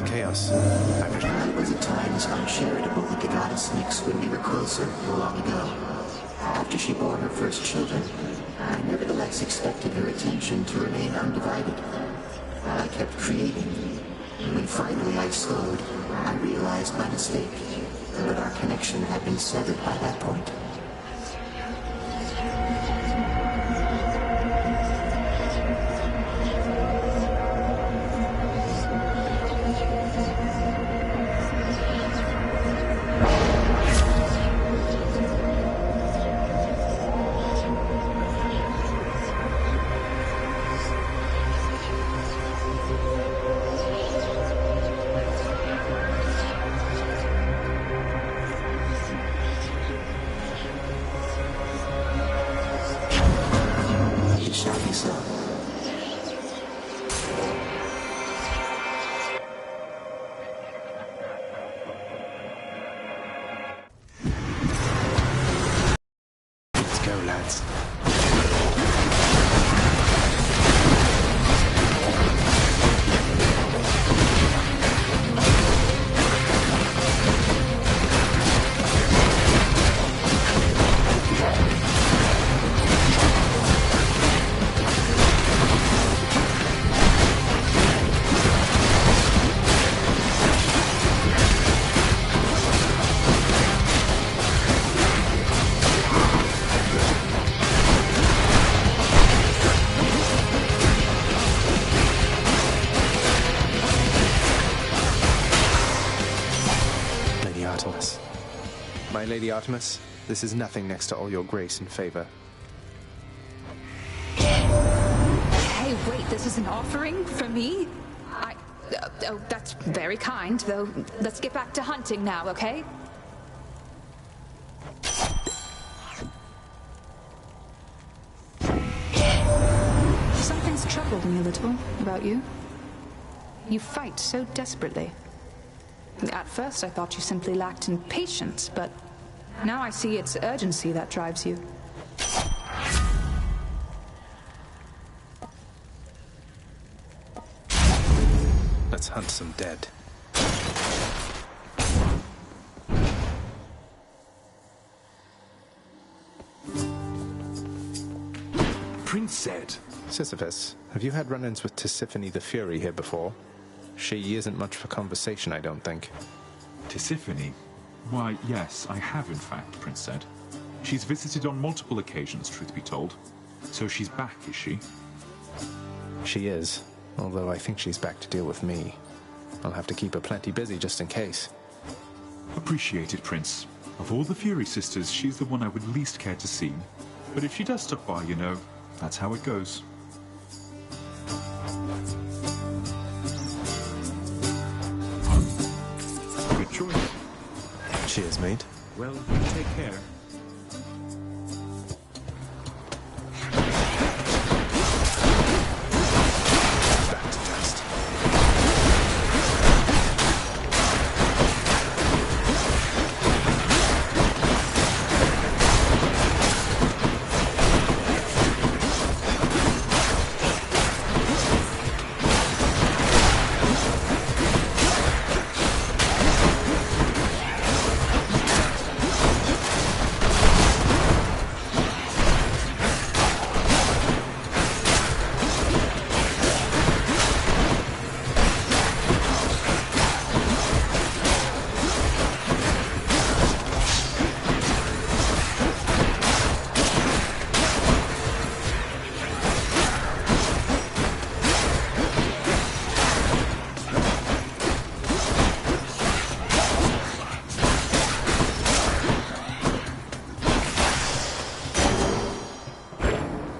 chaos. I was at times uncharitable with the goddess Nyx when we were closer long ago. After she bore her first children, I nevertheless expected her attention to remain undivided. I kept creating. When finally I slowed, I realized my mistake, that our connection had been severed by that point. My Lady Artemis, this is nothing next to all your grace and favor. Hey, wait, this is an offering for me? Oh, that's very kind, though. Let's get back to hunting now, okay? Something's troubled me a little about you. You fight so desperately. At first, I thought you simply lacked in patience, but now I see it's urgency that drives you. Let's hunt some dead. Prince said. Sisyphus, have you had run-ins with Tisiphone the Fury here before? She isn't much for conversation, I don't think. Tisiphone? Why, yes, I have in fact, Prince said. She's visited on multiple occasions, truth be told. So she's back, is she? She is, although I think she's back to deal with me. I'll have to keep her plenty busy just in case. Appreciated, Prince. Of all the Fury sisters, she's the one I would least care to see. But if she does stop by, you know, that's how it goes. Good choice. Cheers, mate. Well, you take care. Back to dust.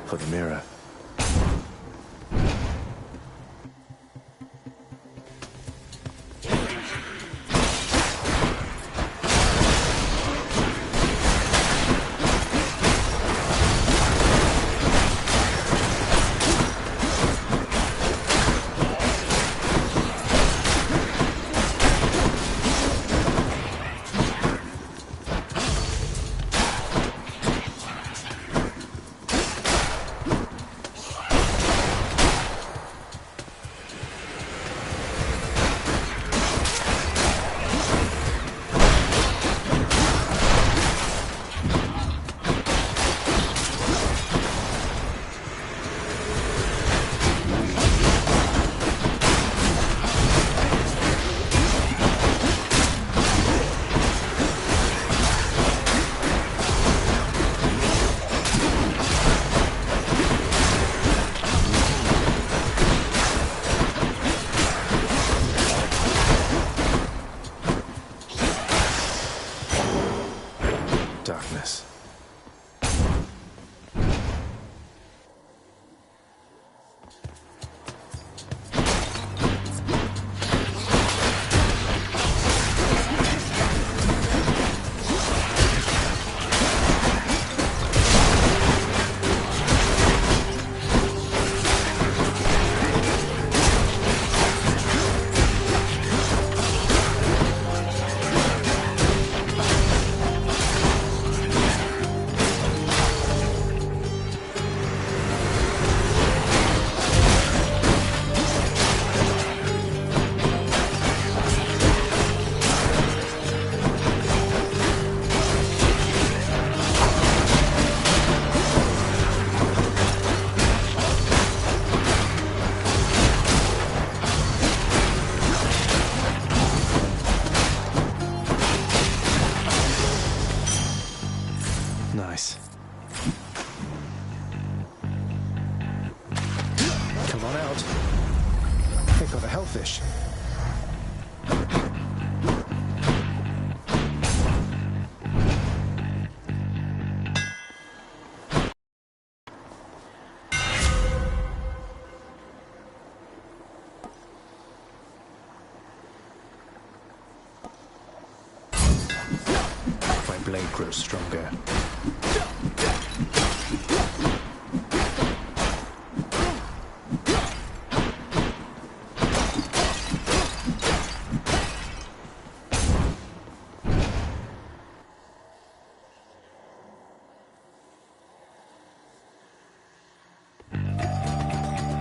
For the mirror. hellfish. My blade grows stronger.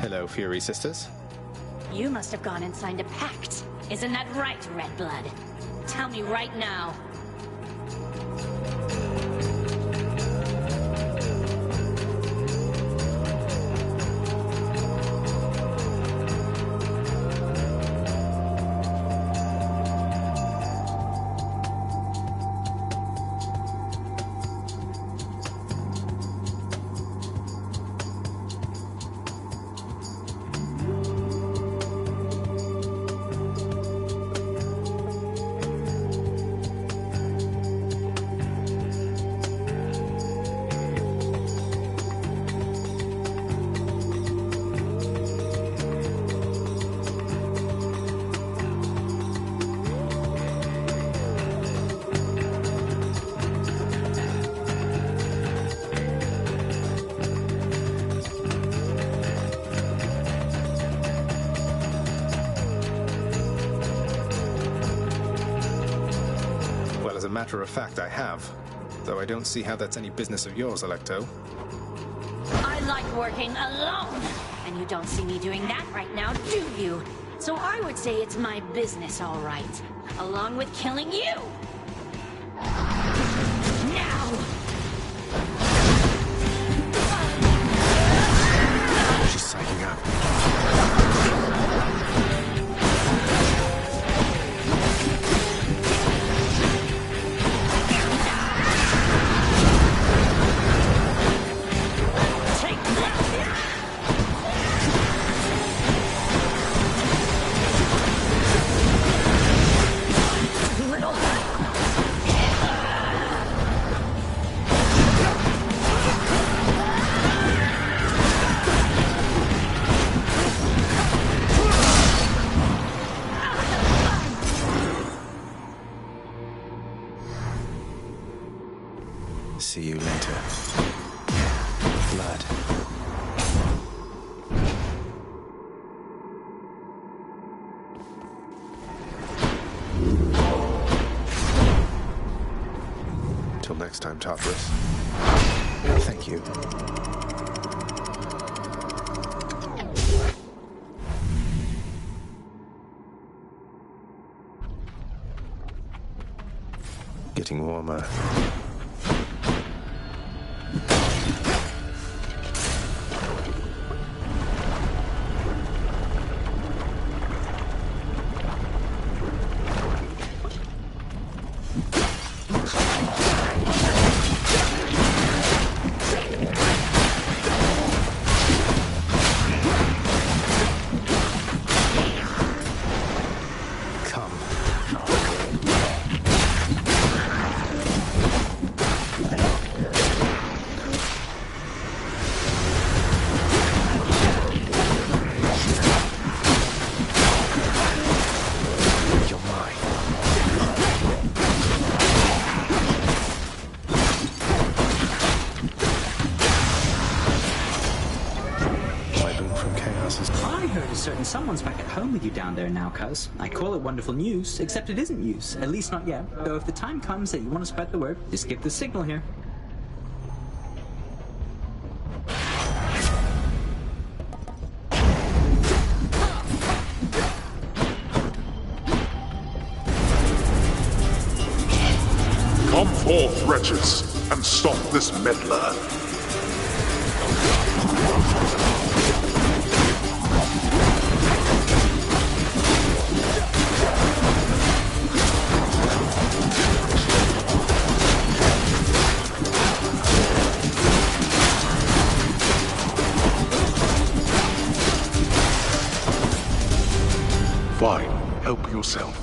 Hello, Fury Sisters. You must have gone and signed a pact. Isn't that right, Redblood? Tell me right now. As a matter of fact, I have. Though I don't see how that's any business of yours, Alecto. I like working alone. And you don't see me doing that right now, do you? So I would say it's my business, all right. Along with killing you. Now! She's psyching up. See you later. Blood. Till next time, Tartarus. Thank you. Getting warmer. Certain someone's back at home with you down there now, cuz. I call it wonderful news, except it isn't news. At least not yet. Though if the time comes that you want to spread the word, just give the signal here. Come forth, wretches, and stop this meddler. Fine, help yourself.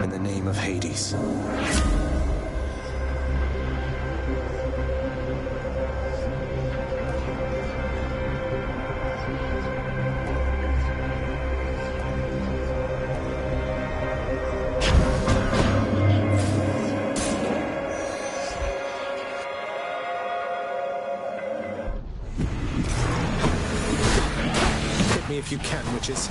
In the name of Hades. Hit me if you can, witches.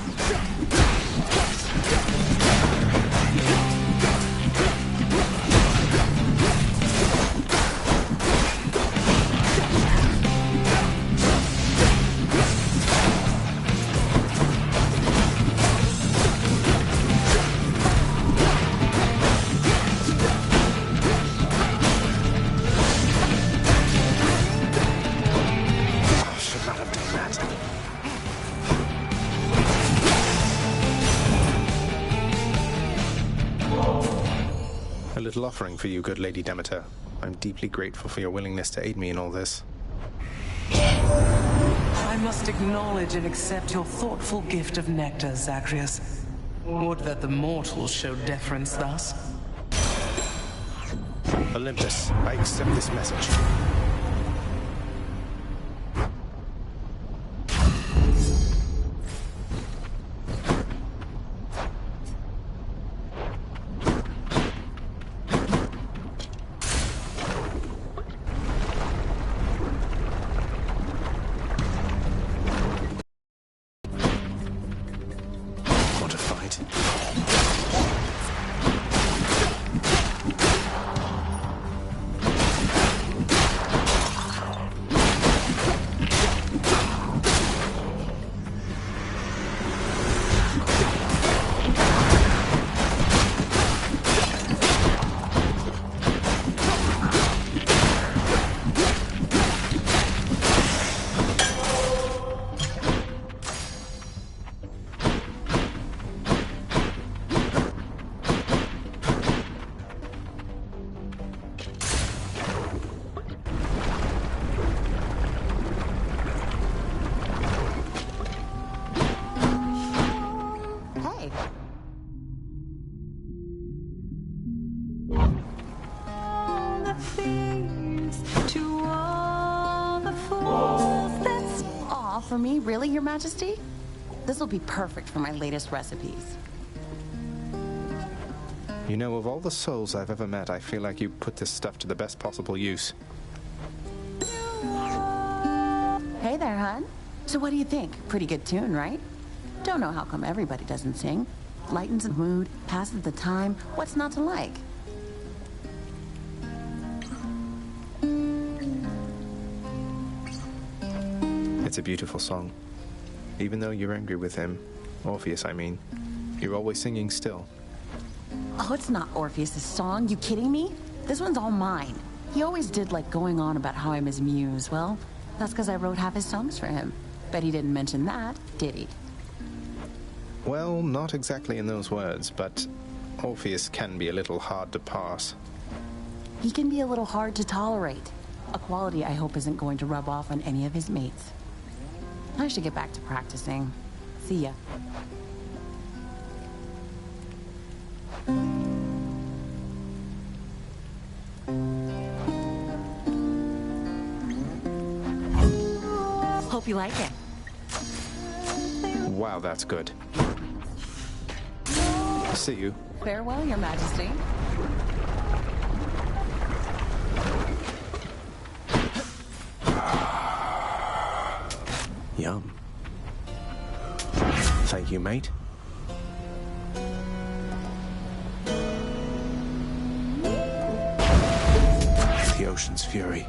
A little offering for you, good Lady Demeter. I'm deeply grateful for your willingness to aid me in all this. I must acknowledge and accept your thoughtful gift of nectar, Zagreus. Would that the mortals showed deference thus. Olympus, I accept this message. Want a fight? Hey. Aw, for me? Really, Your Majesty? This will be perfect for my latest recipes. You know, of all the souls I've ever met, I feel like you put this stuff to the best possible use. Hey there, hon. So what do you think? Pretty good tune, right? Don't know how come everybody doesn't sing. Lightens the mood, passes the time. What's not to like? It's a beautiful song. Even though you're angry with him, Orpheus, I mean, you're always singing still. Oh, it's not Orpheus' song. You kidding me? This one's all mine. He always did like going on about how I'm his muse. Well, that's because I wrote half his songs for him. Bet he didn't mention that, did he? Well, not exactly in those words, but Orpheus can be a little hard to pass. He can be a little hard to tolerate. A quality I hope isn't going to rub off on any of his mates. I should get back to practicing. See ya. Hope you like it. Wow, that's good. See you. Farewell, Your Majesty. Yum. Thank you, mate. The ocean's fury.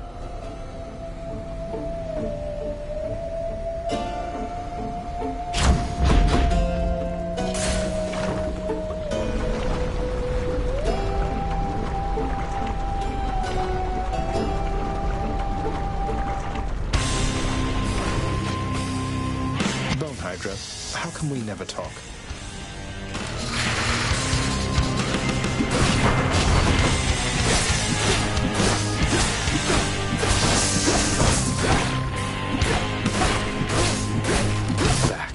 Bone Hydra, how come we never talk? Back.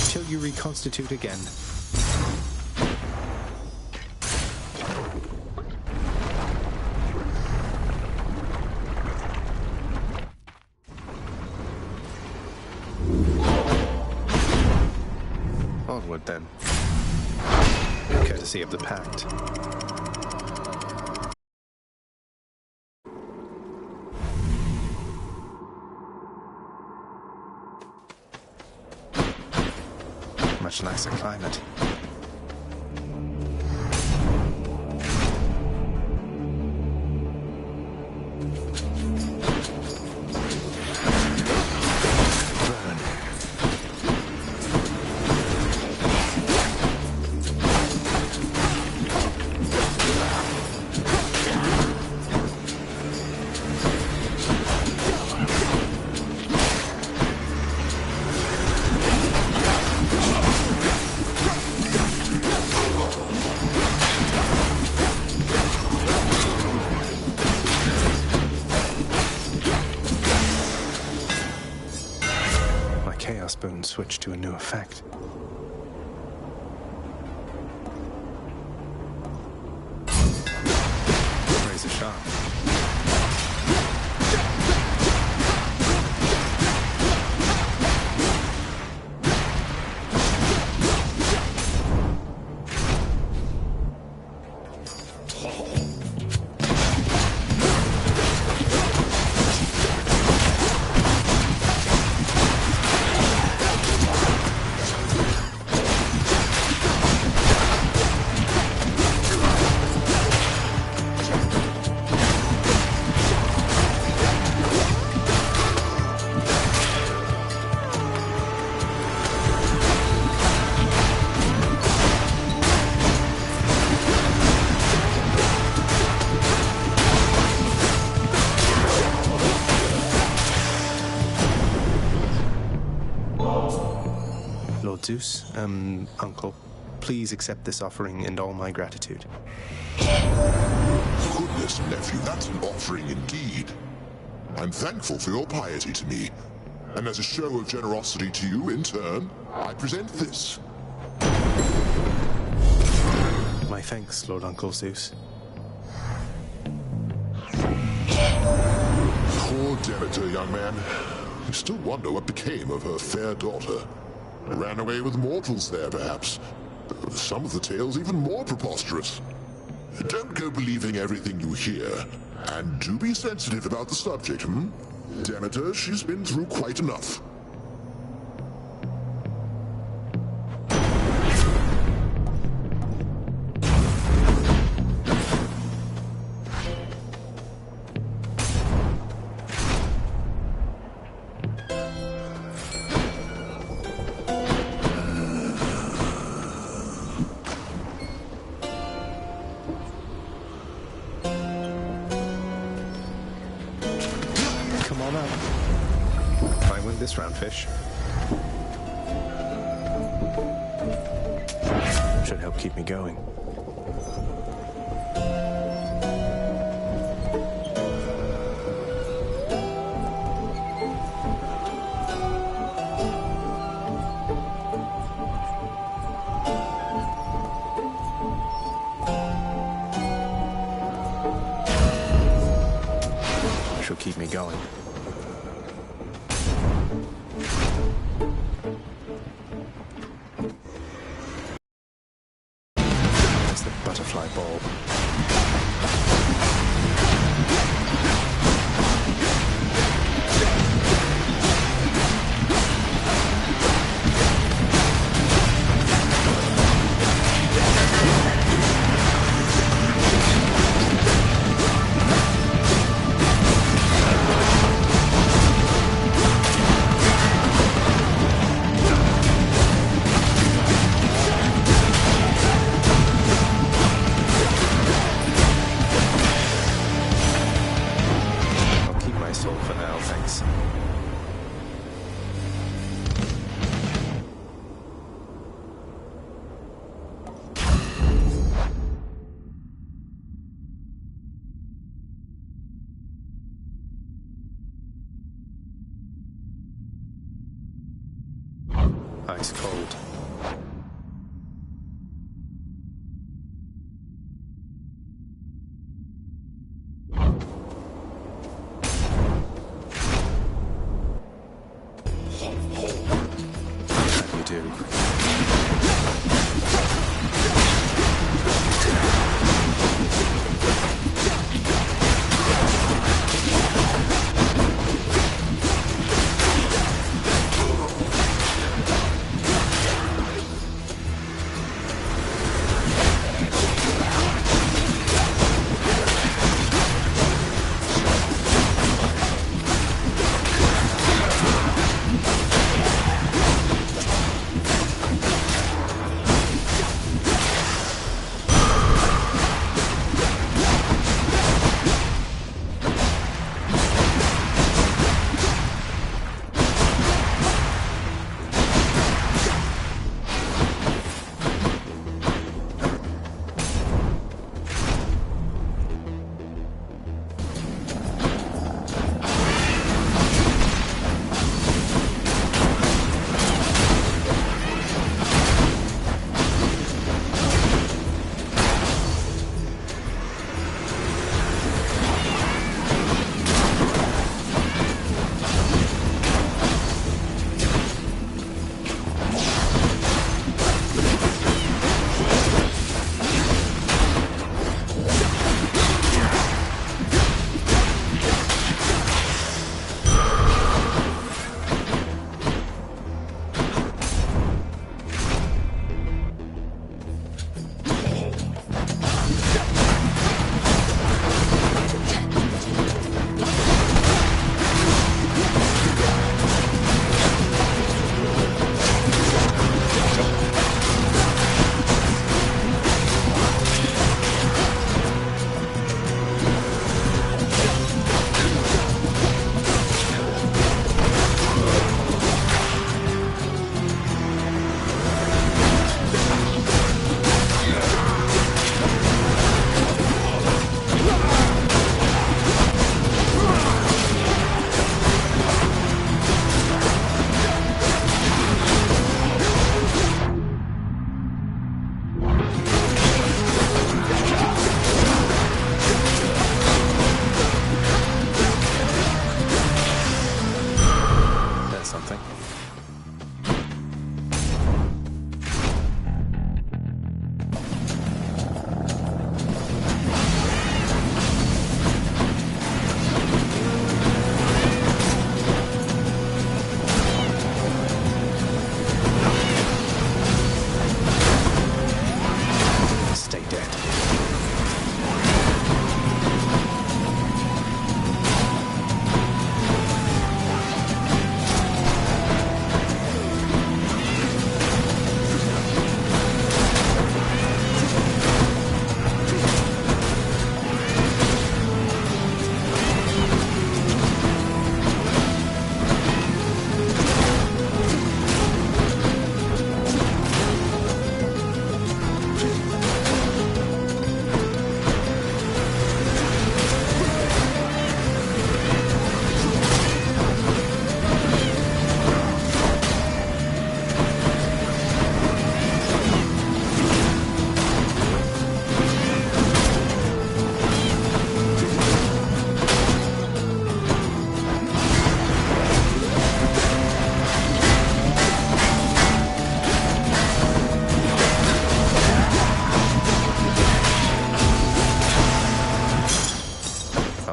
Till you reconstitute again. Onward, then. Courtesy of the Pact. Much nicer climate. Chaos Boon switched to a new effect. Razor sharp. Lord Zeus, Uncle, please accept this offering and all my gratitude. Goodness, nephew, that's an offering indeed. I'm thankful for your piety to me, and as a show of generosity to you in turn, I present this. My thanks, Lord Uncle Zeus. Poor Demeter, young man. I still wonder what became of her fair daughter. Ran away with mortals there, perhaps. Some of the tales even more preposterous. Don't go believing everything you hear. And do be sensitive about the subject, hmm? Demeter, she's been through quite enough. Come on up. I win this round, fish. Should help keep me going. She'll keep me going. It's the butterfly bulb. For now, thanks. Ice cold. Do.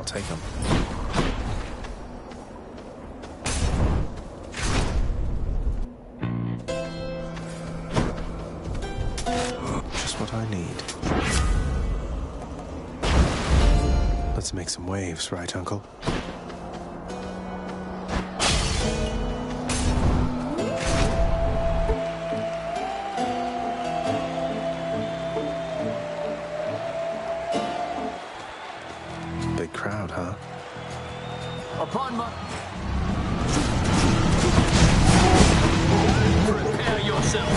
I'll take them. Just what I need. Let's make some waves, right, Uncle? Big crowd, huh? Upon my... Prepare yourself.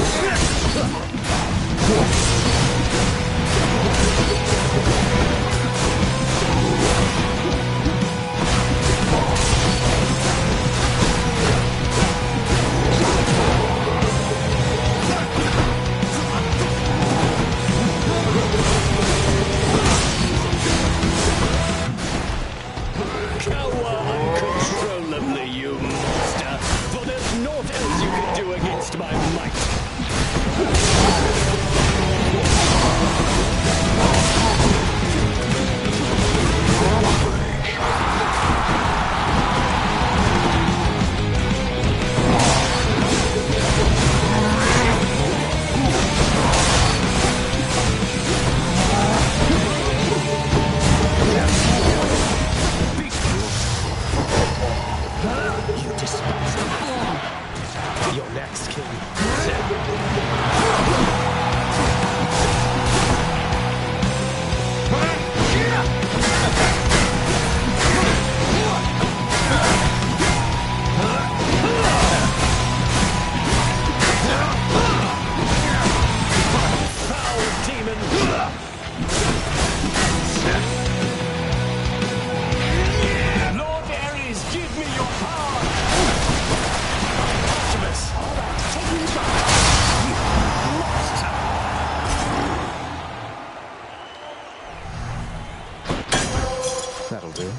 That'll do.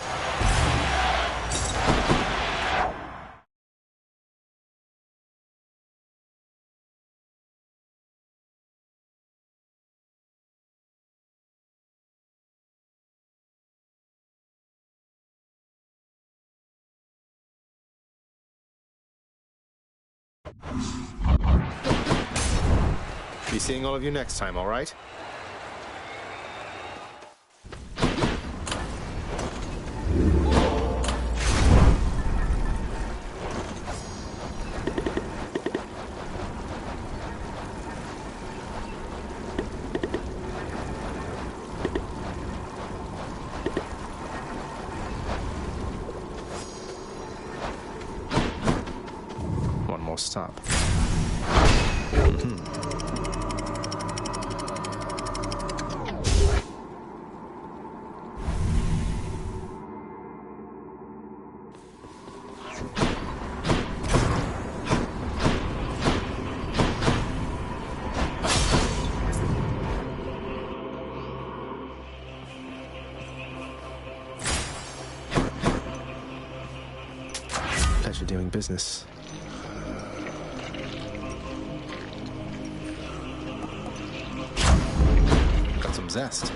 Be seeing all of you next time, all right? One more stop. Pleasure doing business. Got some zest.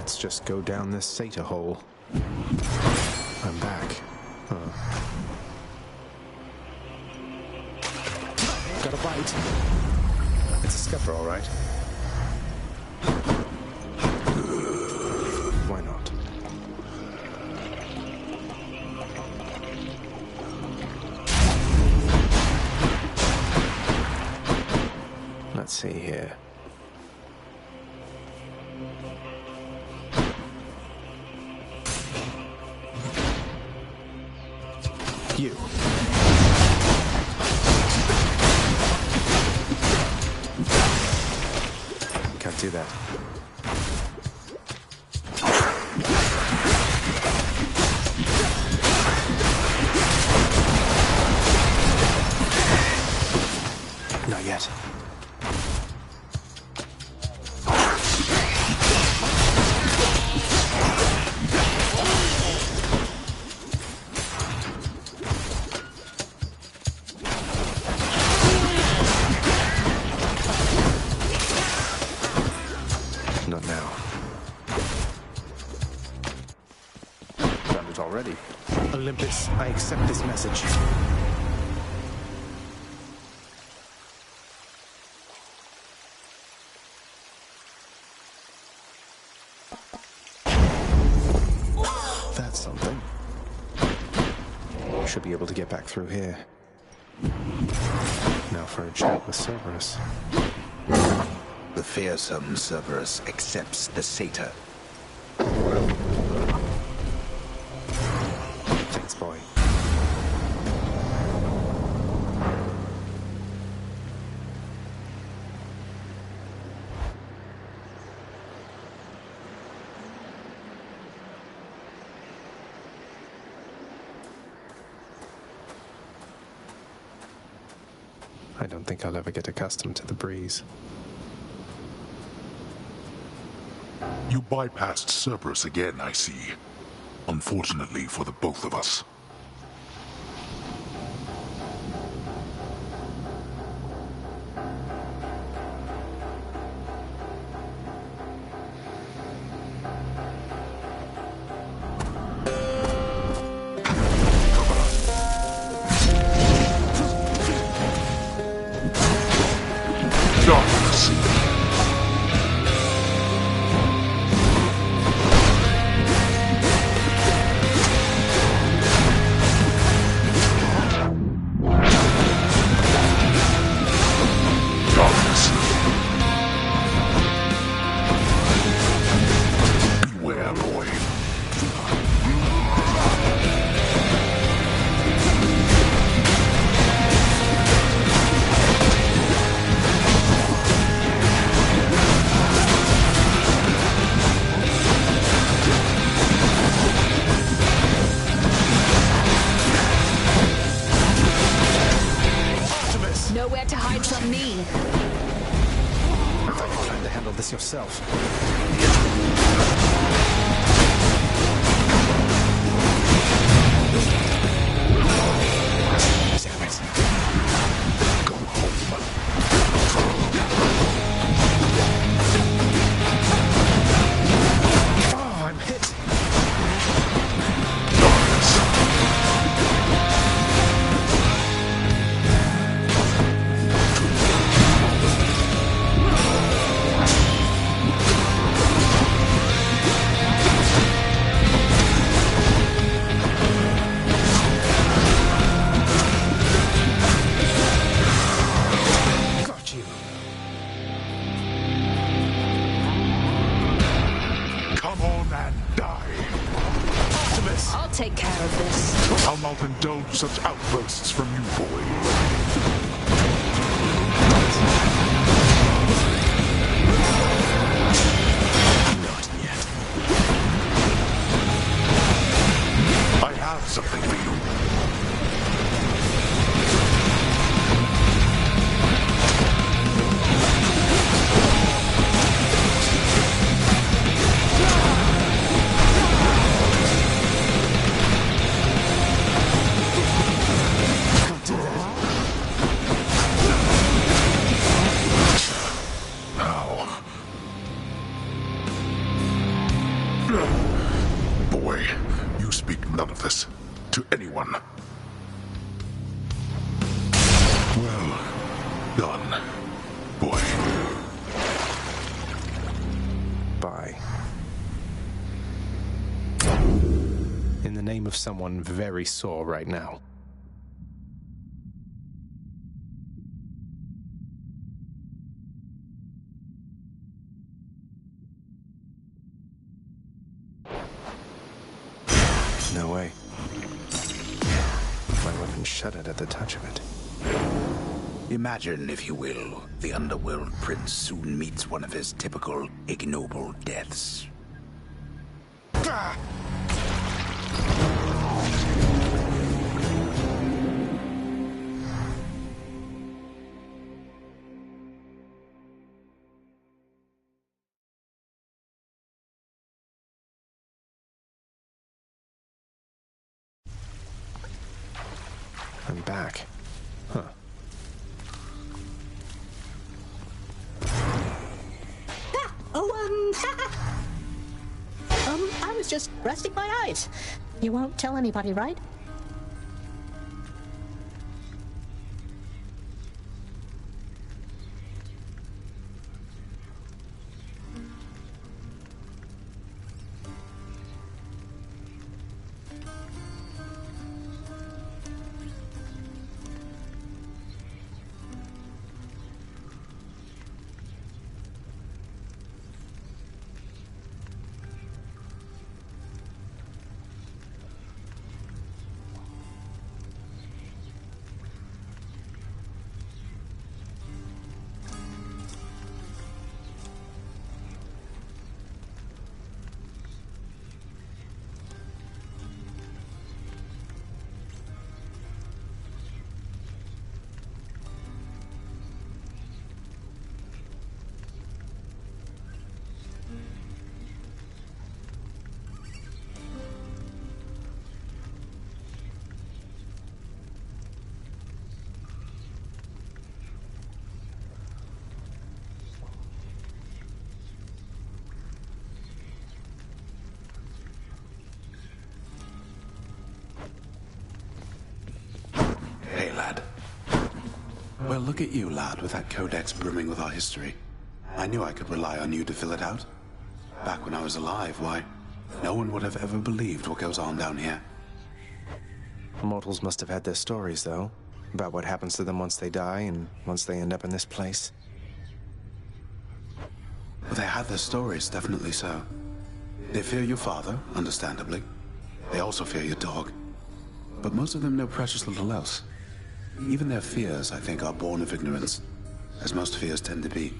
Let's just go down this Satyr hole. I'm back. Got a bite. It's a scupper, all right. Why not? Let's see here. You. Can't do that. Not yet. Not now. Found it already. Olympus, I accept this message. That's something. Should be able to get back through here. Now for a chat with Cerberus. The fearsome Cerberus accepts the Satyr. Thanks, boy. I don't think I'll ever get accustomed to the breeze. You bypassed Cerberus again, I see. Unfortunately for the both of us. Nowhere to hide from me. I thought you planned to handle this yourself. Go home. Oh, I'm hit. I'll take care of this. I'll not indulge such outbursts from you, boy. Not yet. I have something for you. Boy, you speak none of this to anyone. Well done, boy. Bye. In the name of someone very sore right now. No way. My weapon shuddered at the touch of it. Imagine, if you will, the underworld prince soon meets one of his typical ignoble deaths. I'm back. Huh. I was just resting my eyes. You won't tell anybody, right? Well, look at you, lad, with that codex brimming with our history. I knew I could rely on you to fill it out. Back when I was alive, why, no one would have ever believed what goes on down here. Mortals must have had their stories, though, about what happens to them once they die and once they end up in this place. Well, they had their stories, definitely so. They fear your father, understandably. They also fear your dog. But most of them know precious little else. Even their fears, I think, are born of ignorance, as most fears tend to be.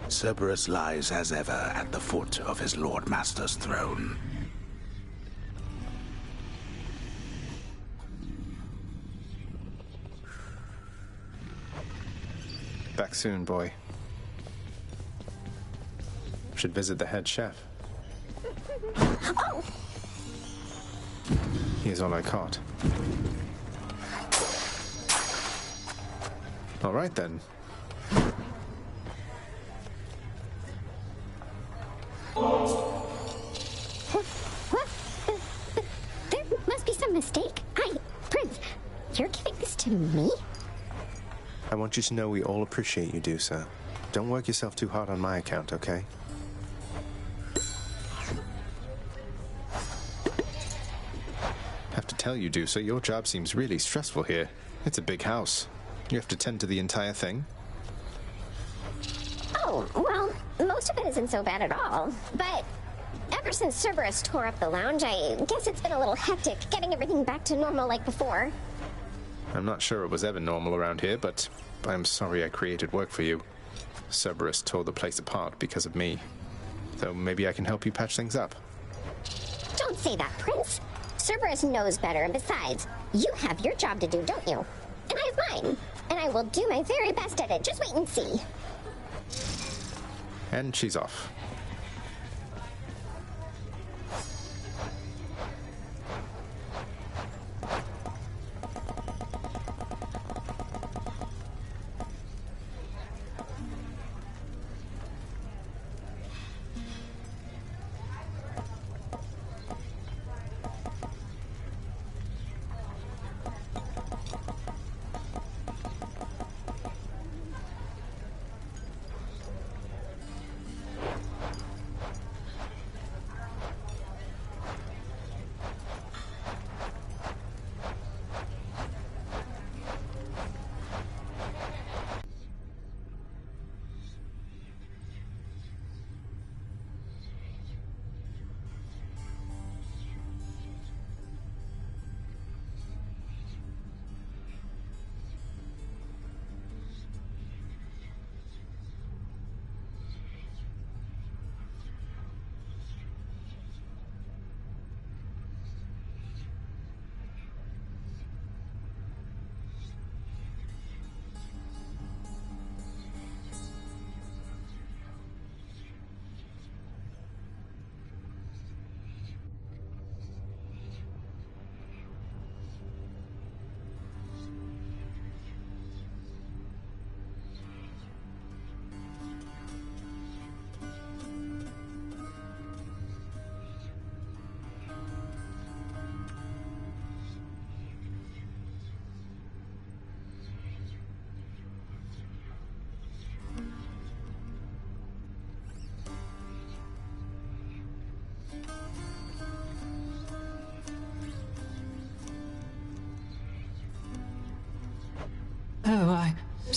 Cerberus lies as ever at the foot of his Lord Master's throne. Back soon, boy. Should visit the head chef. Oh! Here's all I caught. All right, then. There must be some mistake. Prince, you're giving this to me? I want you to know we all appreciate you, Dusa. Don't work yourself too hard on my account, okay? Have to tell you, Dusa, your job seems really stressful here. It's a big house. You have to tend to the entire thing. Oh, well, most of it isn't so bad at all. But ever since Cerberus tore up the lounge, I guess it's been a little hectic getting everything back to normal like before. I'm not sure it was ever normal around here, but I'm sorry I created work for you. Cerberus tore the place apart because of me. So maybe I can help you patch things up. Don't say that, Prince. Cerberus knows better, and besides, you have your job to do, don't you? And I have mine. And I will do my very best at it. Just wait and see. And she's off.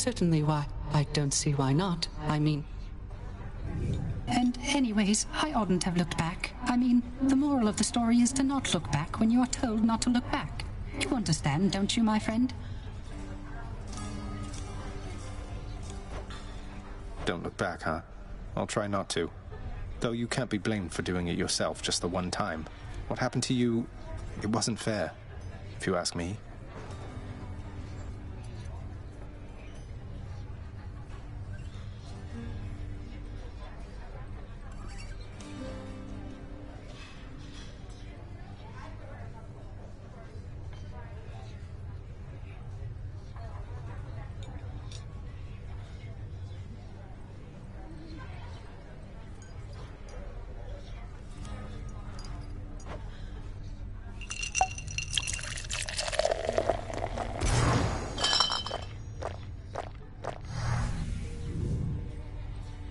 Certainly, why? I don't see why not. I mean... And anyways, I oughtn't have looked back. I mean, the moral of the story is to not look back when you are told not to look back. You understand, don't you, my friend? Don't look back, huh? I'll try not to. Though you can't be blamed for doing it yourself just the one time. What happened to you, it wasn't fair, if you ask me.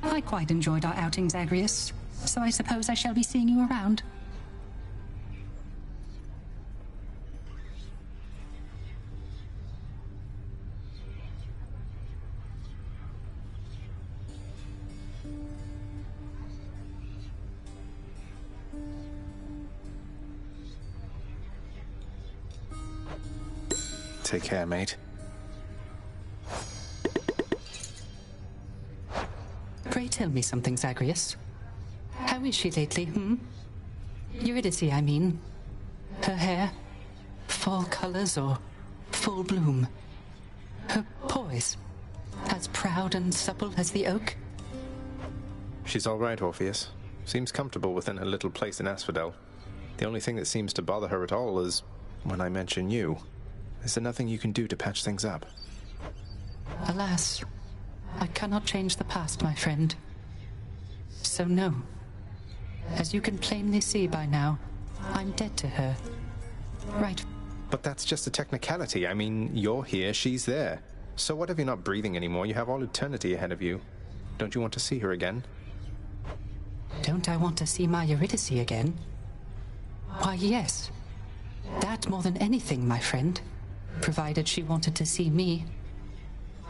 I quite enjoyed our outing, Zagreus, so I suppose I shall be seeing you around. Take care, mate. Pray tell me something, Zagreus. How is she lately, Eurydice, I mean. Her hair, fall colors or full bloom. Her poise, as proud and supple as the oak. She's all right, Orpheus. Seems comfortable within her little place in Asphodel. The only thing that seems to bother her at all is when I mention you. Is there nothing you can do to patch things up? Alas, I cannot change the past, my friend. So no. As you can plainly see by now, I'm dead to her. Right. But that's just a technicality. I mean, you're here, she's there. So what if you're not breathing anymore? You have all eternity ahead of you. Don't you want to see her again? Don't I want to see my Eurydice again? Why, yes. That more than anything, my friend. Provided she wanted to see me.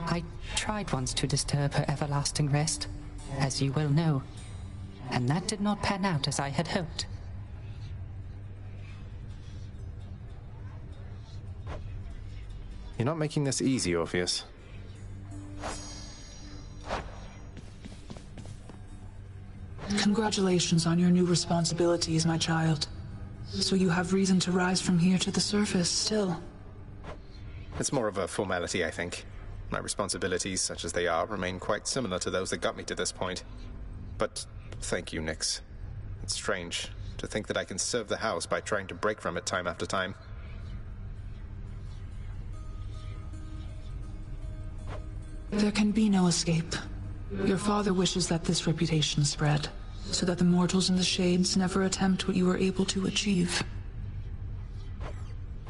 I tried once to disturb her everlasting rest, as you well know, and that did not pan out as I had hoped. You're not making this easy, Orpheus. Congratulations on your new responsibilities, my child. So you have reason to rise from here to the surface still. It's more of a formality, I think. My responsibilities, such as they are, remain quite similar to those that got me to this point. But thank you, Nyx. It's strange to think that I can serve the house by trying to break from it time after time. There can be no escape. Your father wishes that this reputation spread, so that the mortals in the Shades never attempt what you were able to achieve.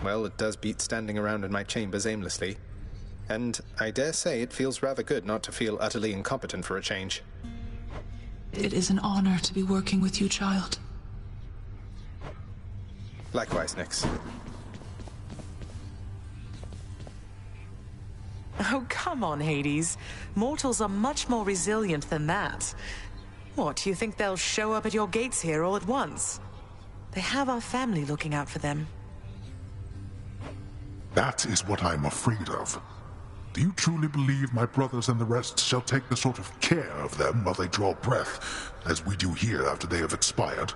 Well, it does beat standing around in my chambers aimlessly. And I dare say it feels rather good not to feel utterly incompetent for a change. It is an honor to be working with you, child. Likewise, Nyx. Oh, come on, Hades. Mortals are much more resilient than that. What, you think they'll show up at your gates here all at once? They have our family looking out for them. That is what I'm afraid of. Do you truly believe my brothers and the rest shall take the sort of care of them while they draw breath, as we do here after they have expired?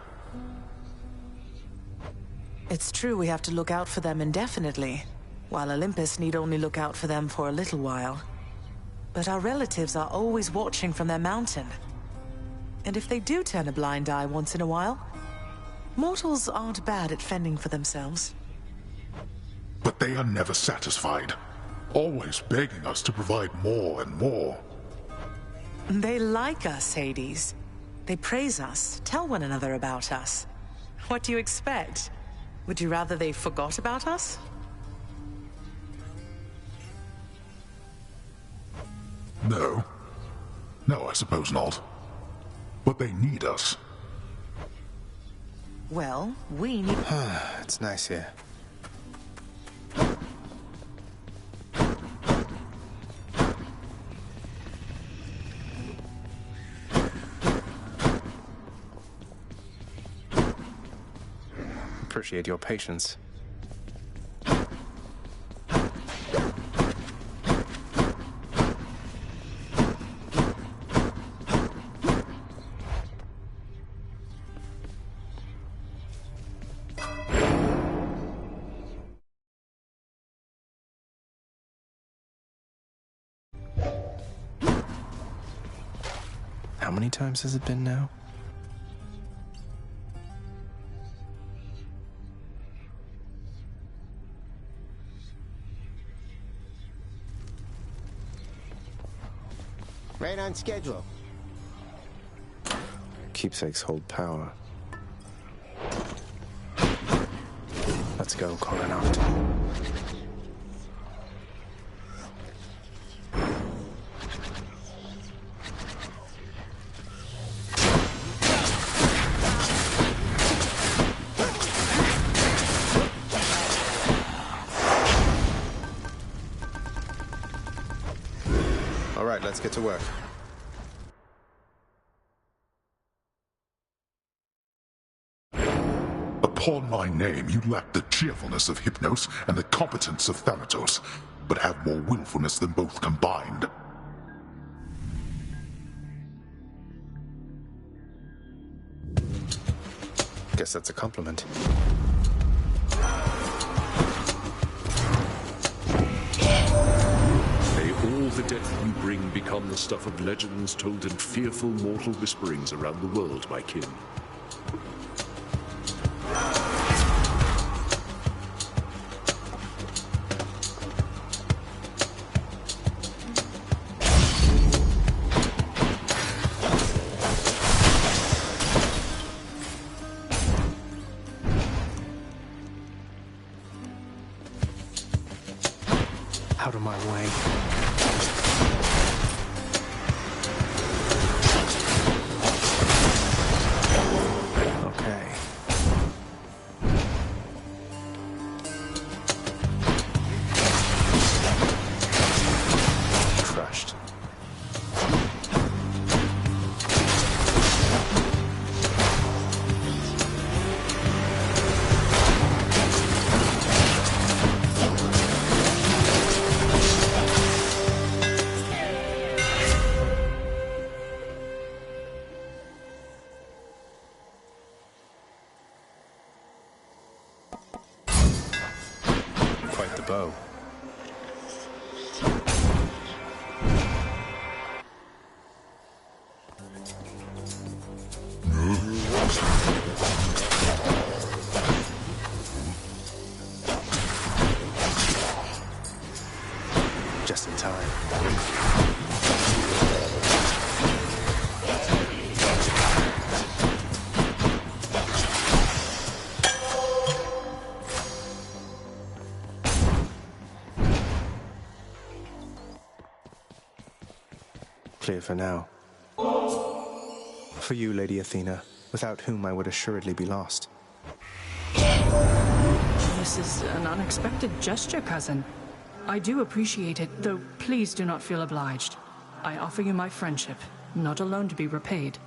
It's true we have to look out for them indefinitely, while Olympus need only look out for them for a little while. But our relatives are always watching from their mountain. And if they do turn a blind eye once in a while, mortals aren't bad at fending for themselves. But they are never satisfied, always begging us to provide more and more. They like us, Hades. They praise us, tell one another about us. What do you expect? Would you rather they forgot about us? No. No, I suppose not. But they need us. Well, we need... It's nice here. appreciate your patience. How many times has it been now? Right on schedule. Keepsakes hold power. Let's go, Coronaut. All right, let's get to work. Upon my name, you lack the cheerfulness of Hypnos and the competence of Thanatos, but have more willfulness than both combined. Guess that's a compliment. May all the death you bring become the stuff of legends told in fearful mortal whisperings around the world, my kin. Out of my way. Okay. Crushed. Quite the bow. Just in time. Clear for now. For you, Lady Athena, without whom I would assuredly be lost. This is an unexpected gesture, cousin. I do appreciate it, though please do not feel obliged. I offer you my friendship, not alone to be repaid.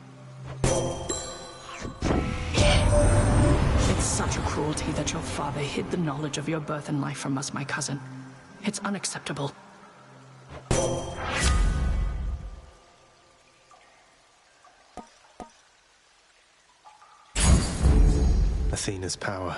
It's such a cruelty that your father hid the knowledge of your birth and life from us, my cousin. It's unacceptable. Athena's power.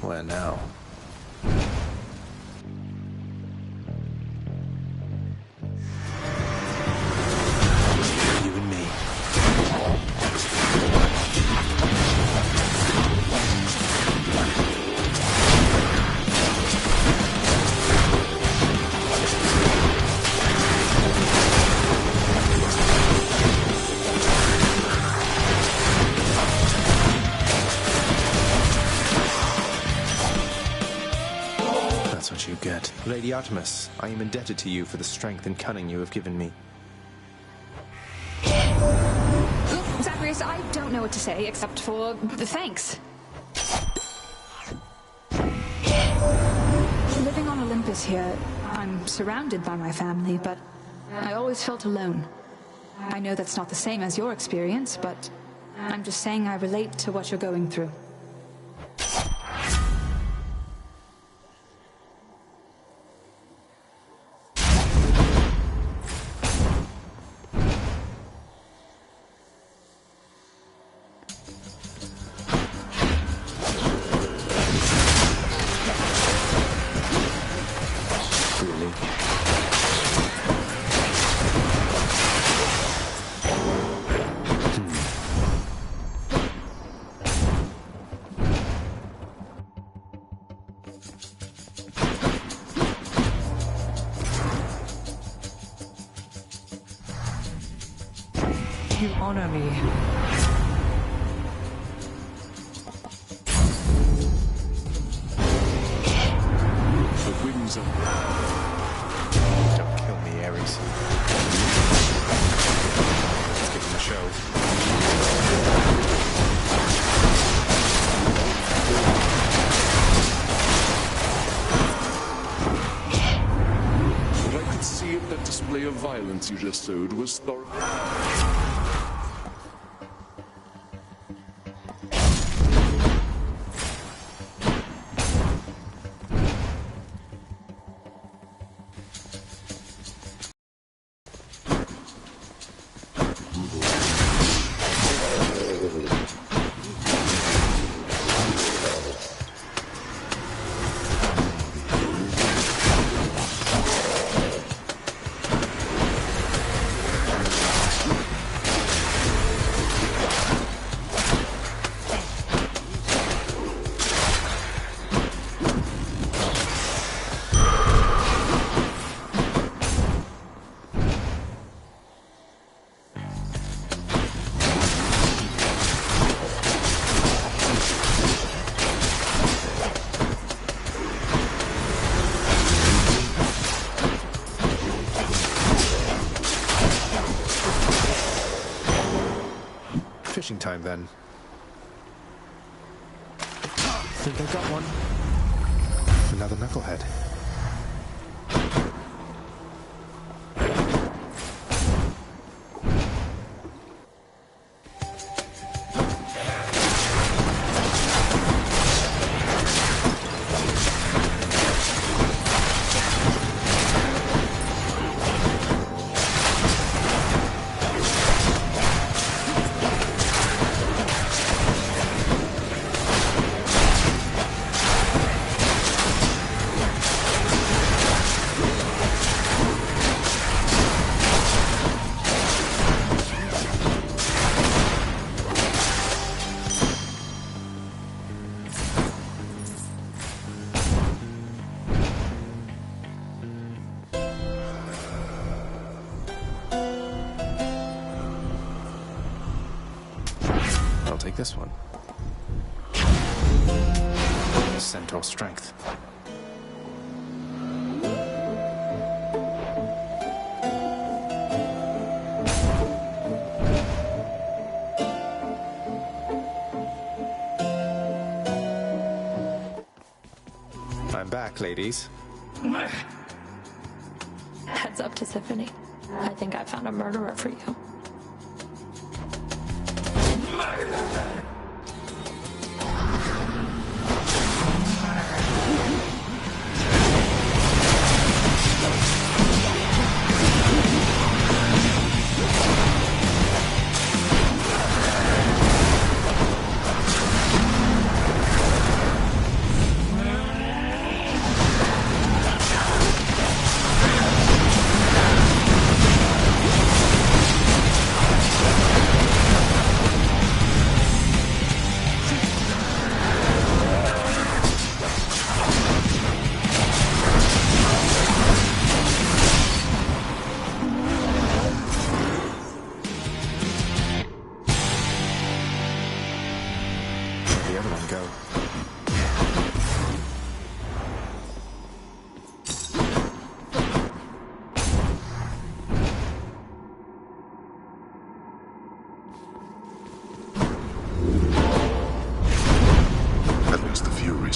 Where now? You and me. That's what you get. Lady Artemis, I am indebted to you for the strength and cunning you have given me. Nix, I don't know what to say except for thanks. Living on Olympus here, I'm surrounded by my family, but I always felt alone. I know that's not the same as your experience, but I'm just saying I relate to what you're going through. You honor me. The winds are... Don't kill me, Ares. Let's give him a show. What I could see of that display of violence you just showed was thorough. Fishing time, then. Think I got one. Another knucklehead. I'll take this one. Centaur strength. I'm back, ladies. Heads up to Tiffany. I think I found a murderer for you.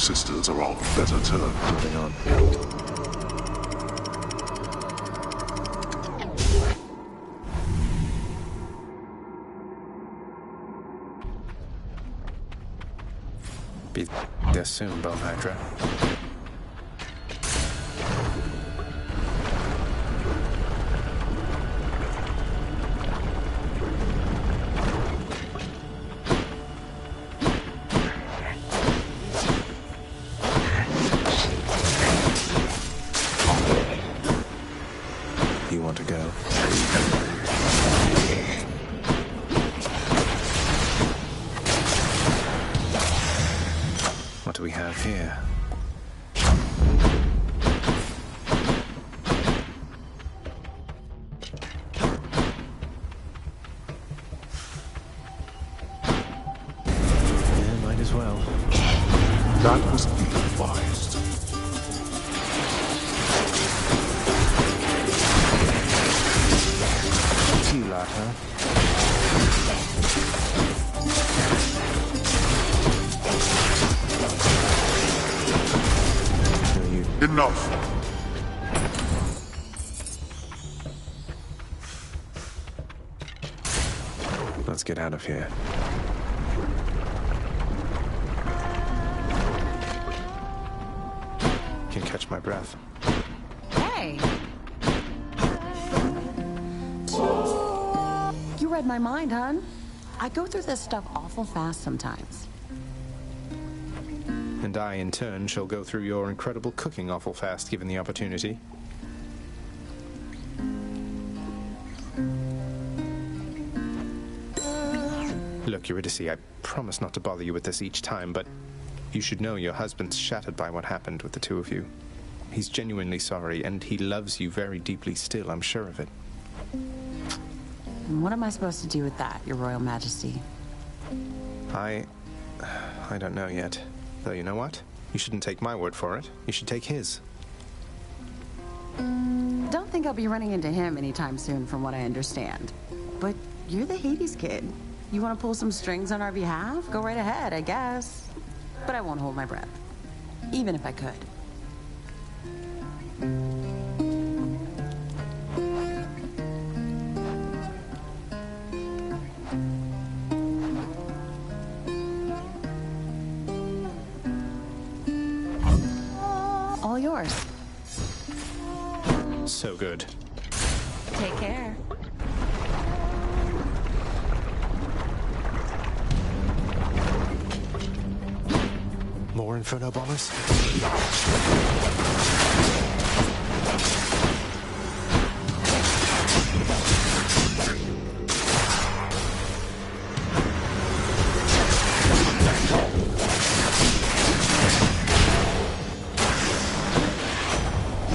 sisters are of better turn. Moving on. Be there soon, Bone Hydra. You want to go? What do we have here? Yeah, might as well. That was ill-advised. Tea lot, huh? Enough. Let's get out of here. Can catch my breath. Hey! You read my mind, hon. I go through this stuff awful fast sometimes. And I, in turn, shall go through your incredible cooking awful fast, given the opportunity. Look, Eurydice, I promise not to bother you with this each time, but you should know your husband's shattered by what happened with the two of you. He's genuinely sorry, and he loves you very deeply still, I'm sure of it. What am I supposed to do with that, Your Royal Majesty? I don't know yet. Though you know what? You shouldn't take my word for it. You should take his. Don't think I'll be running into him anytime soon, from what I understand. But you're the Hades kid. You want to pull some strings on our behalf? Go right ahead, I guess. But I won't hold my breath. Even if I could. All yours. So good. Take care. More Inferno bombers?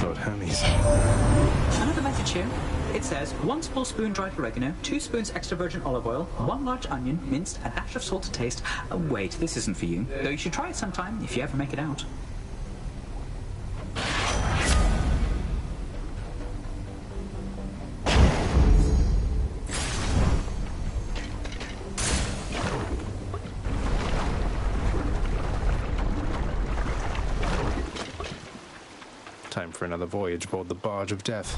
Lord Hermes. Another message here. It says 1 small spoon dried oregano, 2 spoons extra virgin olive oil, 1 large onion, minced, a dash of salt to taste. Wait, this isn't for you. Though you should try it sometime if you ever make it out. Time for another voyage aboard the Barge of Death.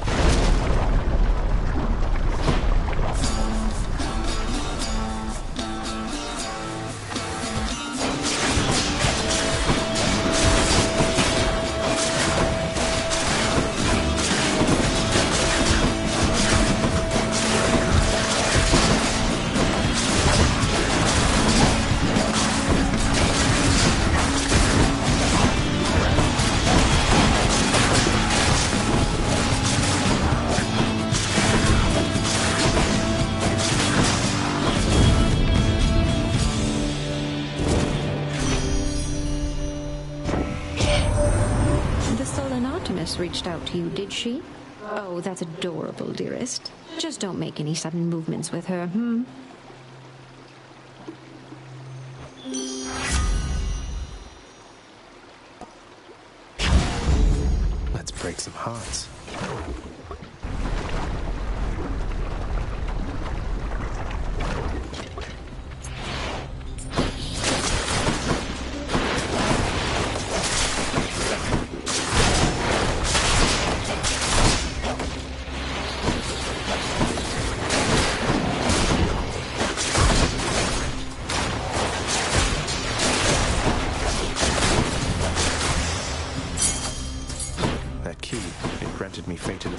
Reached out to you, did she? Oh, that's adorable, dearest. Just don't make any sudden movements with her, Let's break some hearts.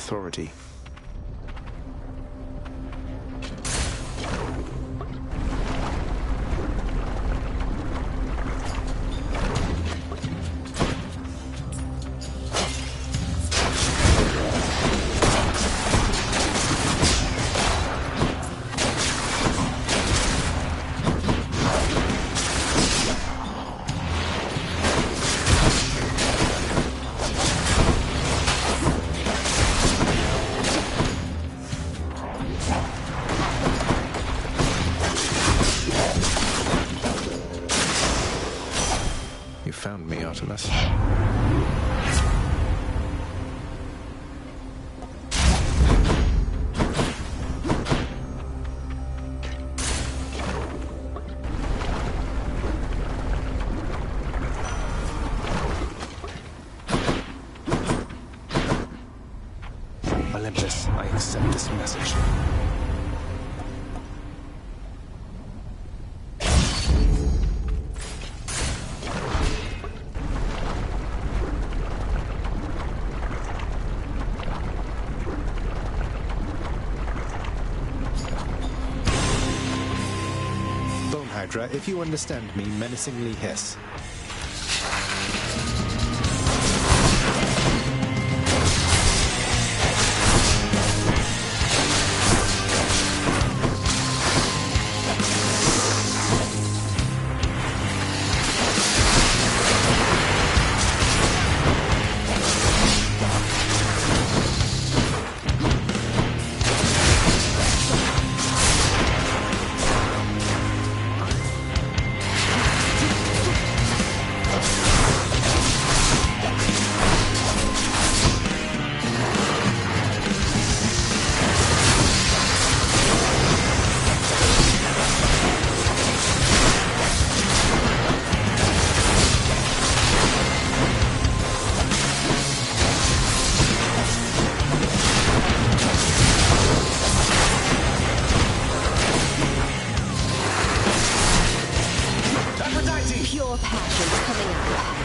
authority. Found me, Artemis. Olympus, I accept this message. Hydra, if you understand me, menacingly hiss. Pure passion coming up.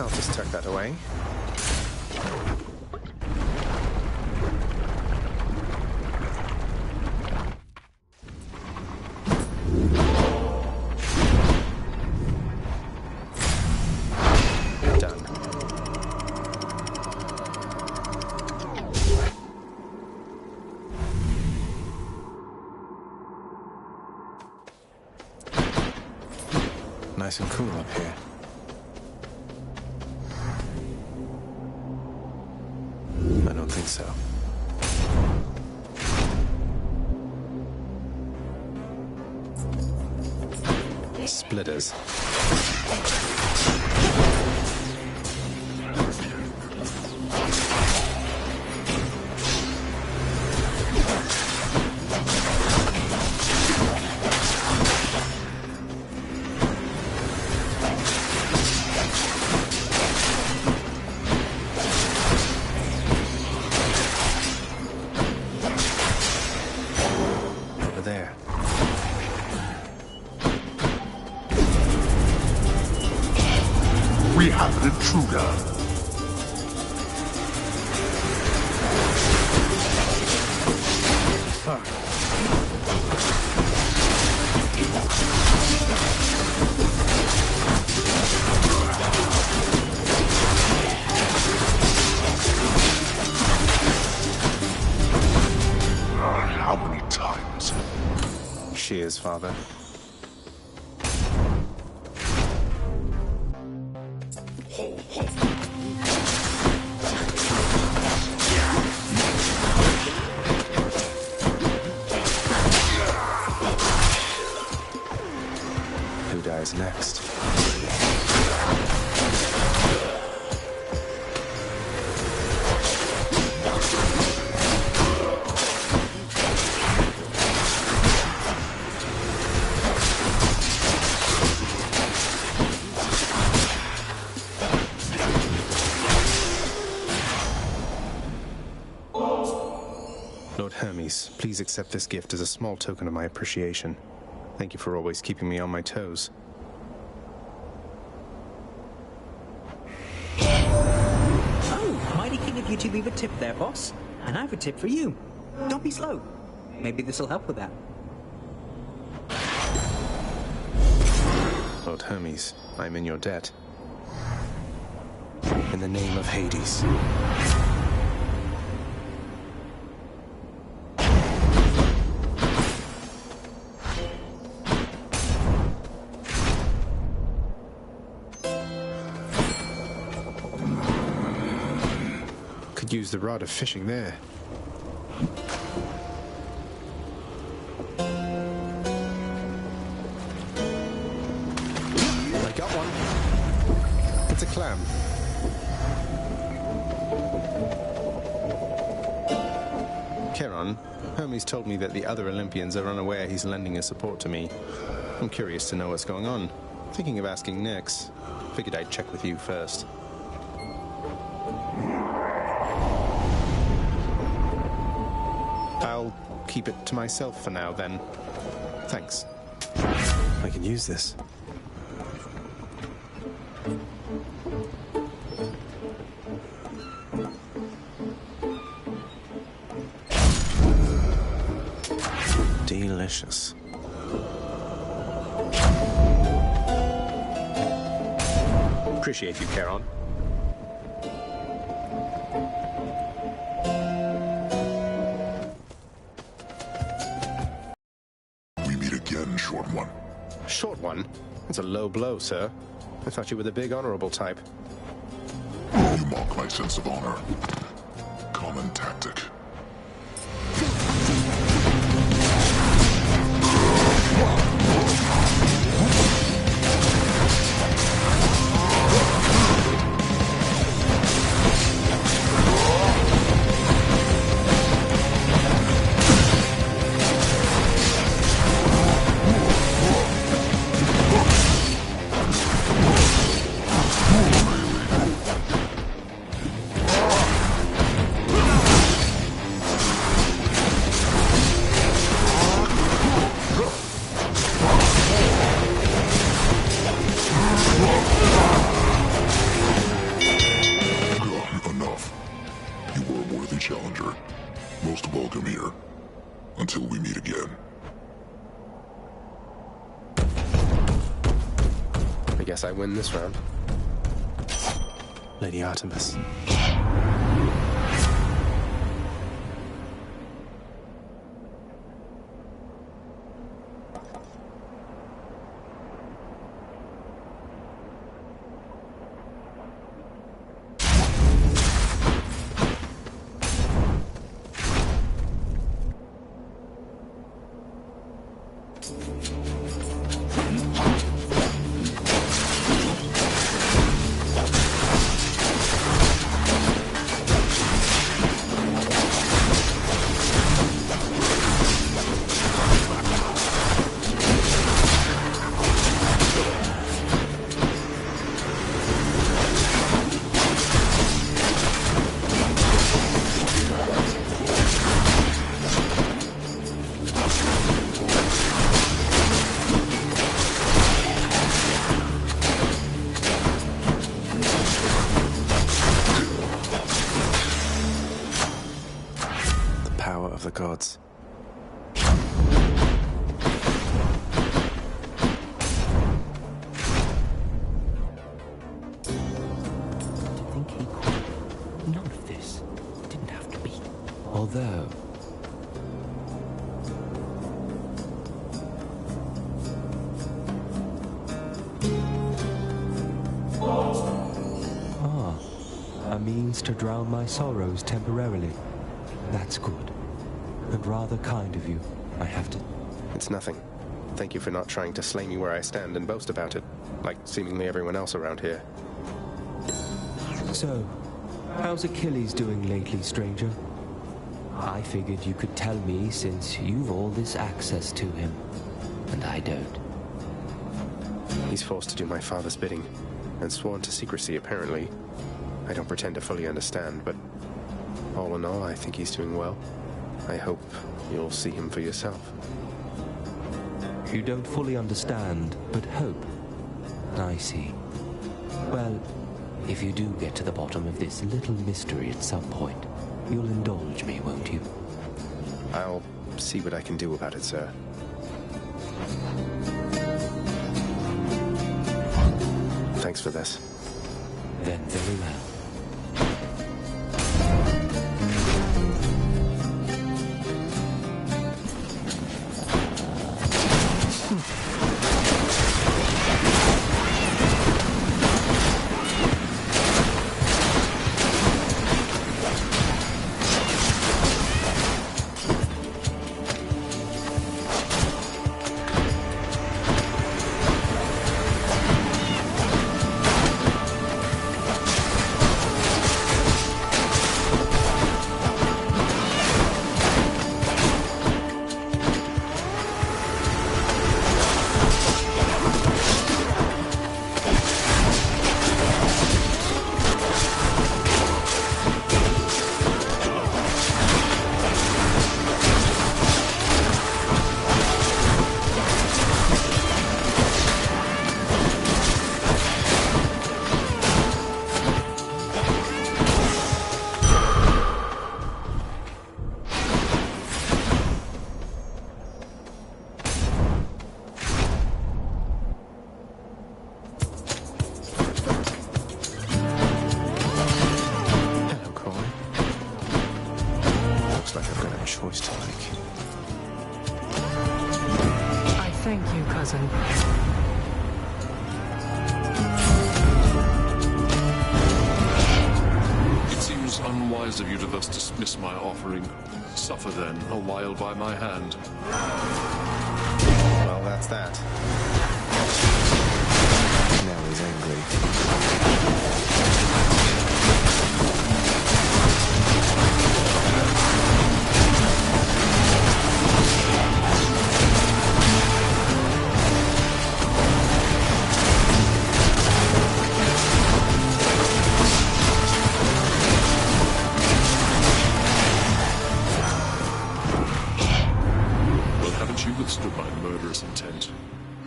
I'll just tuck that away. Nice and cool up here. I don't think so. Splitters. We have an intruder. How many times? Cheers, Father. Who dies next? Lord Hermes, please accept this gift as a small token of my appreciation. Thank you for always keeping me on my toes. like you to leave a tip there, boss. And I have a tip for you. Don't be slow. Maybe this'll help with that. Lord Hermes, I'm in your debt. In the name of Hades. Could use the rod of fishing there. I got one. It's a clam. Charon, Hermes told me that the other Olympians are unaware he's lending his support to me. I'm curious to know what's going on. Thinking of asking Nyx. Figured I'd check with you first. I'll keep it to myself for now, then. Thanks. I can use this. Delicious. Appreciate you, Charon. We meet again, Short One. Short One? That's a low blow, sir. I thought you were the big honorable type. You mock my sense of honor. Common tactic. I win this round. Lady Artemis. The gods. Think he could. None of this didn't have to be. Although. A means to drown my sorrows temporarily. That's good. And rather kind of you, I have to... It's nothing. Thank you for not trying to slay me where I stand and boast about it, like seemingly everyone else around here. So, how's Achilles doing lately, stranger? I figured you could tell me since you've all this access to him, and I don't. He's forced to do my father's bidding, and sworn to secrecy, apparently. I don't pretend to fully understand, but all in all, I think he's doing well. I hope you'll see him for yourself. You don't fully understand, but hope. I see. Well, If you do get to the bottom of this little mystery at some point, you'll indulge me, won't you? I'll see what I can do about it, sir. Thanks for this. Then very well. Of you to thus dismiss my offering. Suffer then, a while by my hand. Well, that's that. Now he's angry.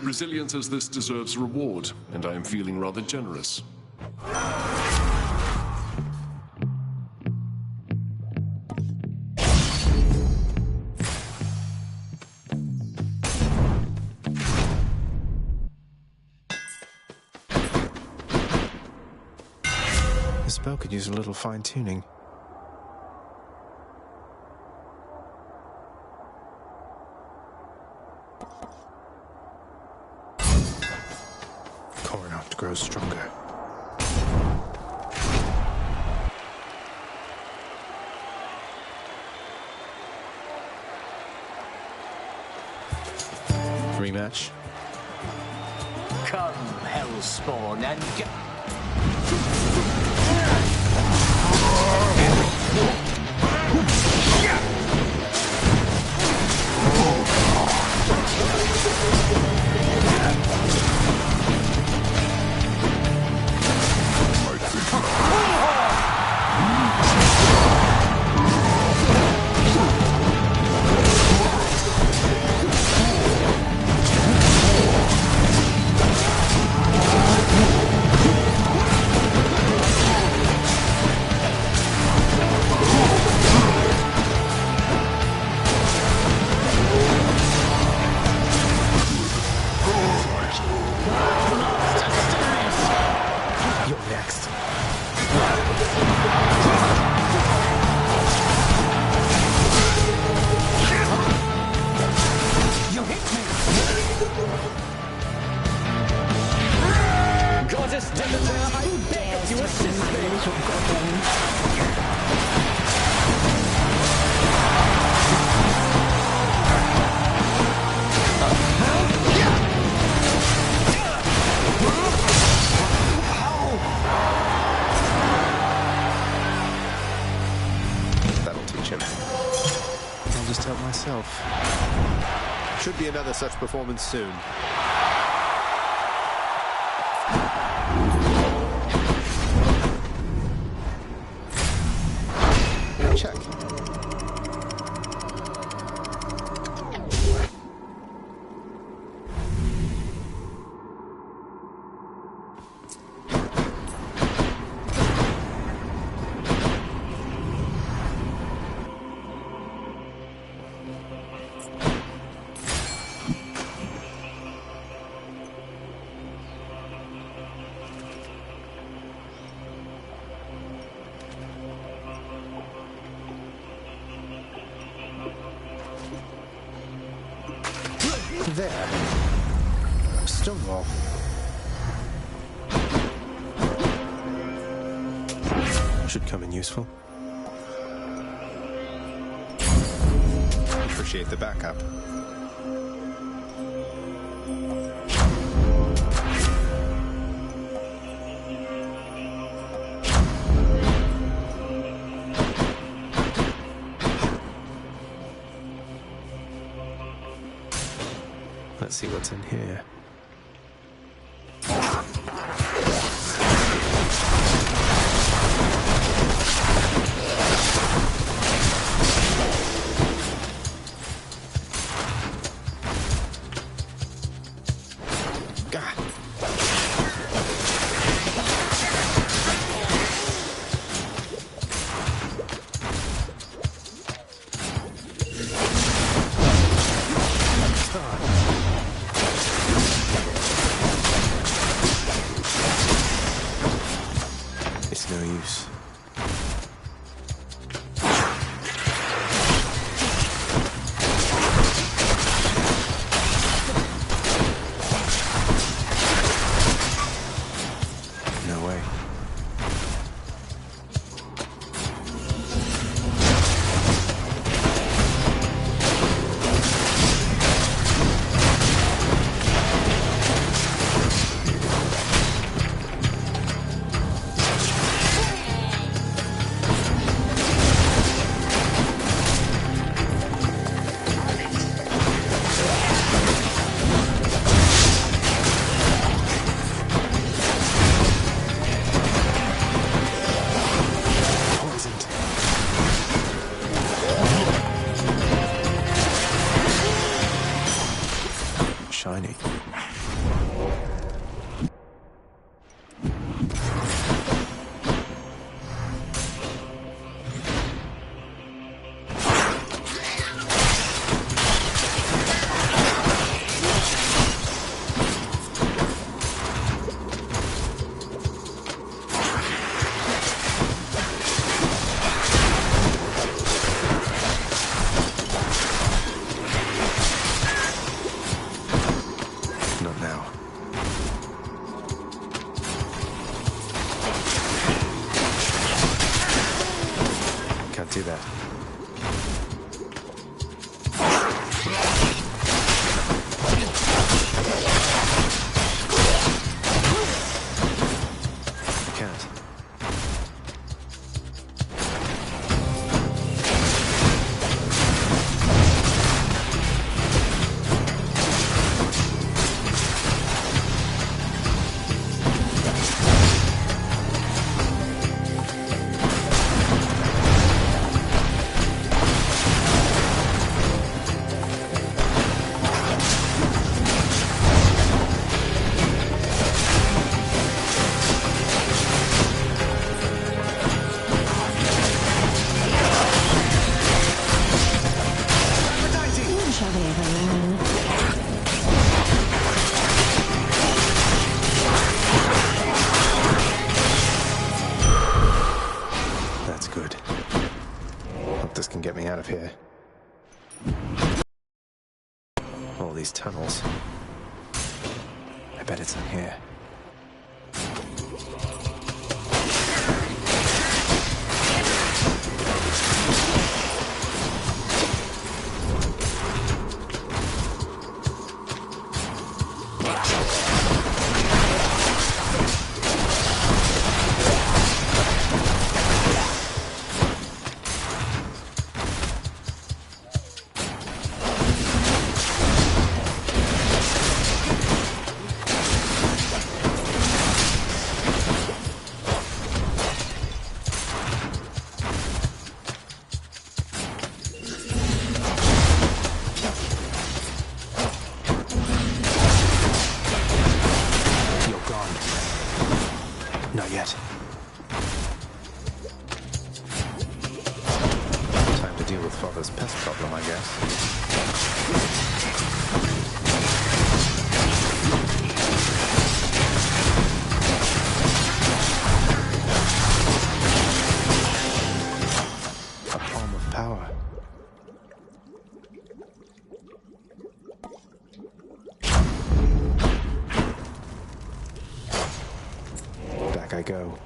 Resilience as this deserves reward, and I am feeling rather generous. The spell could use a little fine-tuning. Grows stronger. Rematch. Come, Hellspawn, and get... Should be another such performance soon. Check. There. Stonewall. Should come in useful. Appreciate the backup. Let's see what's in here. Shiny. Do that. I can't. That's good. Hope this can get me out of here. All these tunnels. I bet it's in here. Not yet. Time to deal with Father's pest problem, I guess. A palm of power. back I go.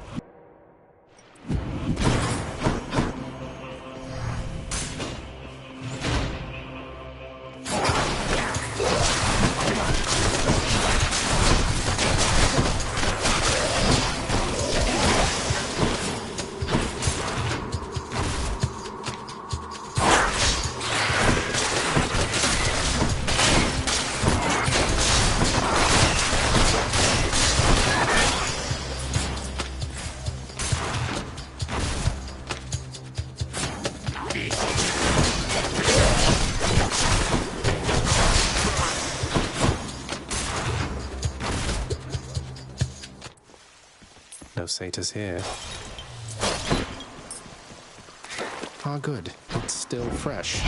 No satyrs here. Ah, good. It's still fresh.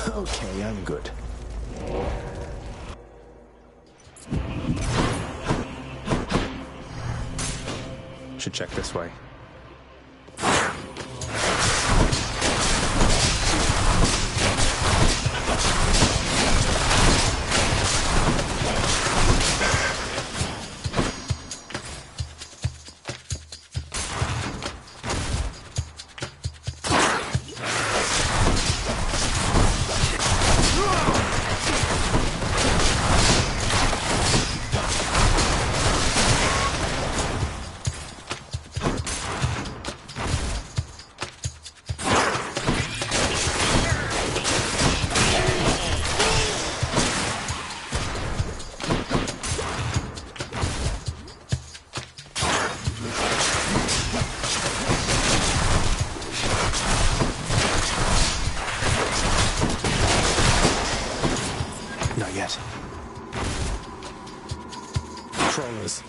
Okay, I'm good. Should check this way. Trollers.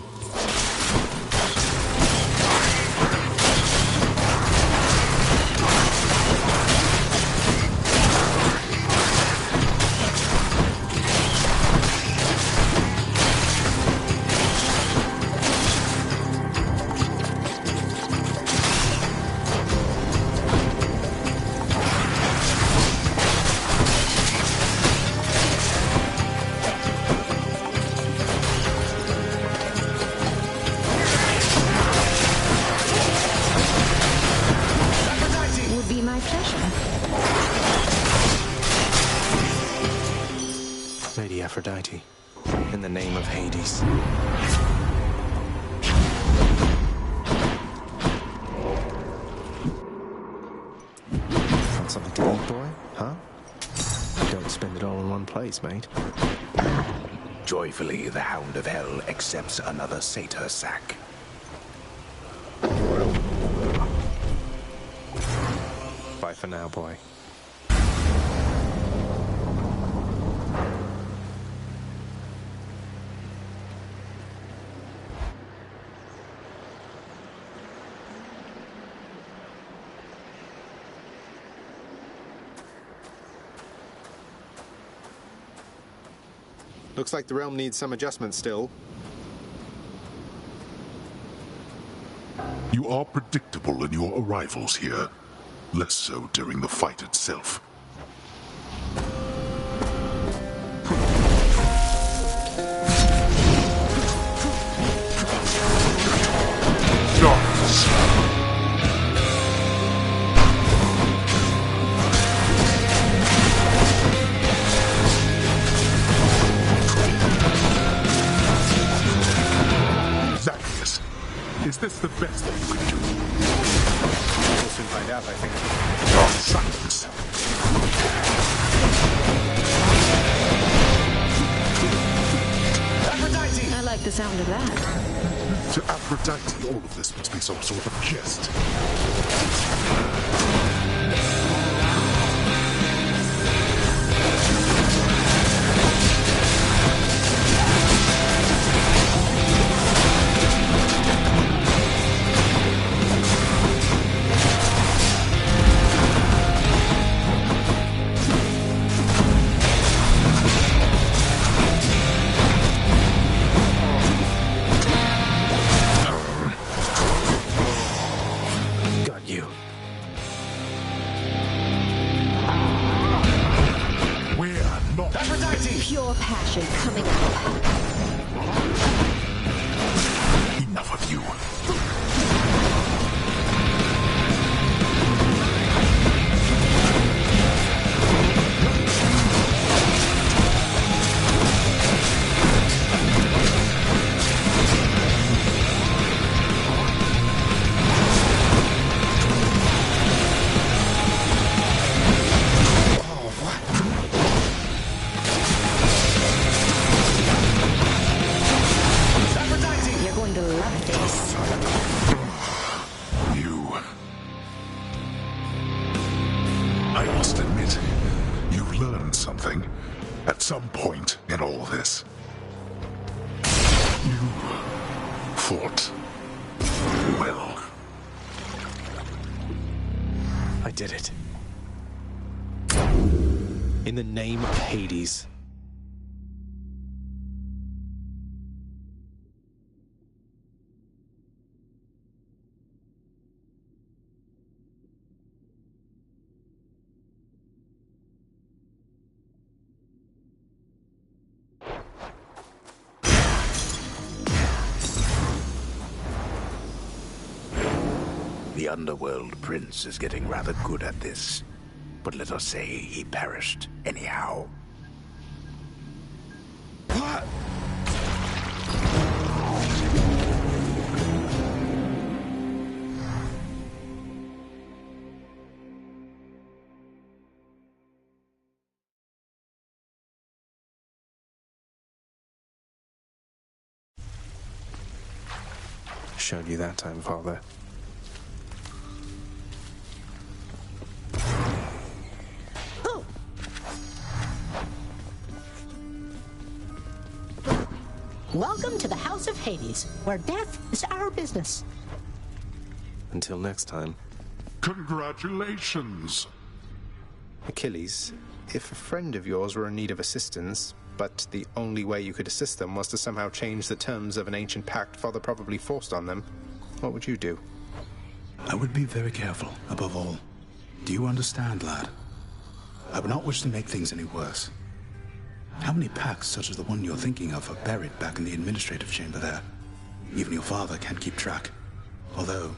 Lady Aphrodite, in the name of Hades. Want something to eat, boy? Huh? Don't spend it all in one place, mate. Joyfully, the Hound of Hell accepts another satyr sack. Bye for now, boy. Looks like the realm needs some adjustment still. You are predictable in your arrivals here. Less so during the fight itself. Zacchaeus, is this the best that you can do? We'll soon find out, I think. Silence. Aphrodite! I like the sound of that. To Aphrodite, all of this must be some sort of jest. pure passion coming out. Enough of you. At some point in all this, you fought well. I did it. In the name of Hades. The Underworld Prince is getting rather good at this, but let us say he perished anyhow. What? Showed you that time, Father. Welcome to the House of Hades, where death is our business. Until next time. Congratulations! Achilles, if a friend of yours were in need of assistance, but the only way you could assist them was to somehow change the terms of an ancient pact Father probably forced on them, what would you do? I would be very careful, above all. Do you understand, lad? I would not wish to make things any worse. How many pacts such as the one you're thinking of are buried back in the administrative chamber there? Even your father can't keep track. Although,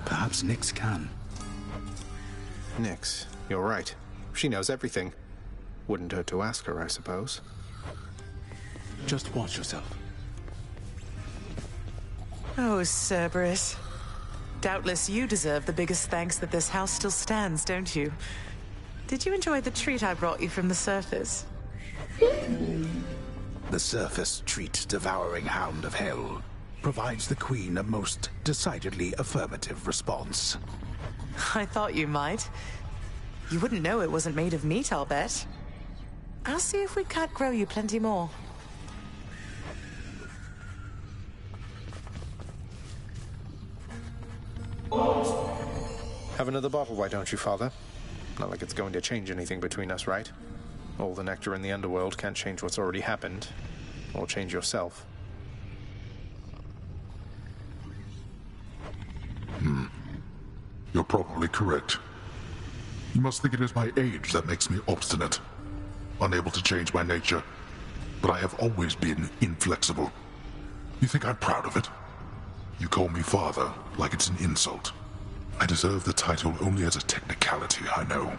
perhaps Nyx can. Nyx, you're right. She knows everything. Wouldn't hurt to ask her, I suppose. Just watch yourself. Oh, Cerberus. Doubtless you deserve the biggest thanks that this house still stands, don't you? Did you enjoy the treat I brought you from the surface? The surface treat devouring hound of hell provides the Queen a most decidedly affirmative response. I thought you might. You wouldn't know it wasn't made of meat, I'll bet. I'll see if we can't grow you plenty more. Have another bottle, why don't you, Father? Not like it's going to change anything between us, right? All the nectar in the underworld can't change what's already happened, or change yourself. You're probably correct. You must think it is my age that makes me obstinate, unable to change my nature. But I have always been inflexible. You think I'm proud of it? You call me father like it's an insult. I deserve the title only as a technicality, I know.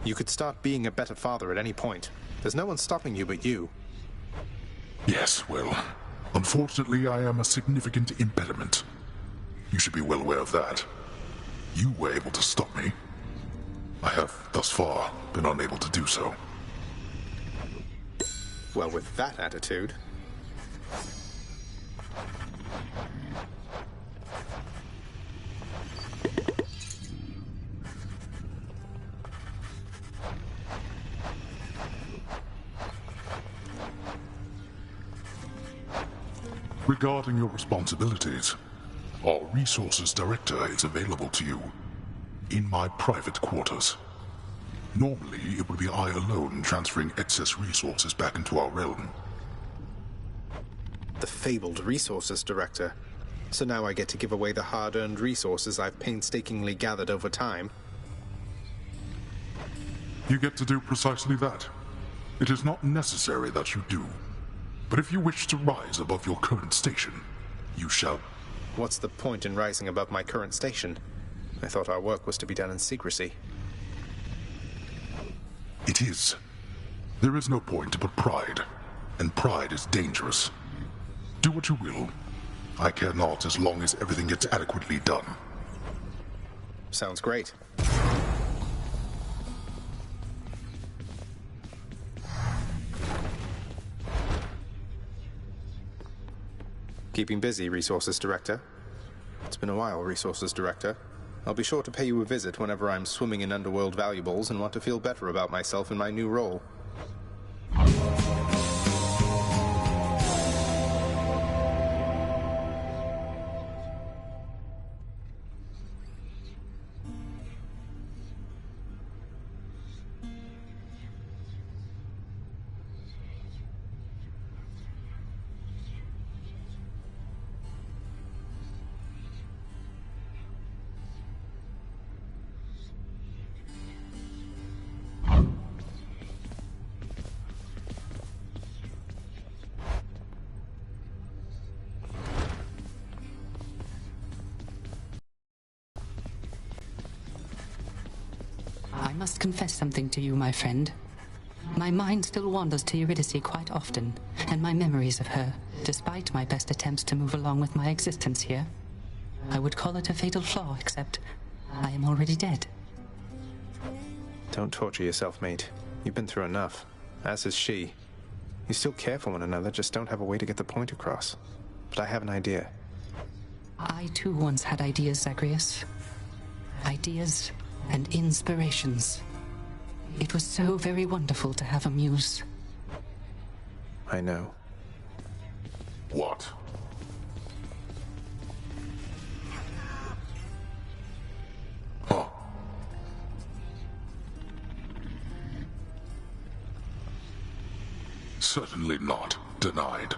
You could start being a better father at any point. There's no one stopping you but you. Yes, well, unfortunately I am a significant impediment. You should be well aware of that. You were able to stop me. I have, thus far, been unable to do so. Well, with that attitude... Regarding your responsibilities, our resources director is available to you in my private quarters. Normally, it would be I alone transferring excess resources back into our realm. The fabled resources director. So now I get to give away the hard-earned resources I've painstakingly gathered over time. You get to do precisely that. It is not necessary that you do. But if you wish to rise above your current station, you shall. What's the point in rising above my current station? I thought our work was to be done in secrecy. It is. There is no point but pride, and pride is dangerous. Do what you will. I care not as long as everything gets adequately done. Sounds great. Keeping busy, Resources Director? It's been a while, Resources Director. I'll be sure to pay you a visit whenever I'm swimming in underworld valuables and want to feel better about myself in my new role. I must confess something to you, my friend. My mind still wanders to Eurydice quite often, and my memories of her, despite my best attempts to move along with my existence here. I would call it a fatal flaw, except I am already dead. Don't torture yourself, mate. You've been through enough, as has she. You still care for one another, just don't have a way to get the point across. But I have an idea. I too once had ideas, Zagreus. Ideas and inspirations. It was so very wonderful to have a muse. I know. What? Huh. Certainly not. Denied.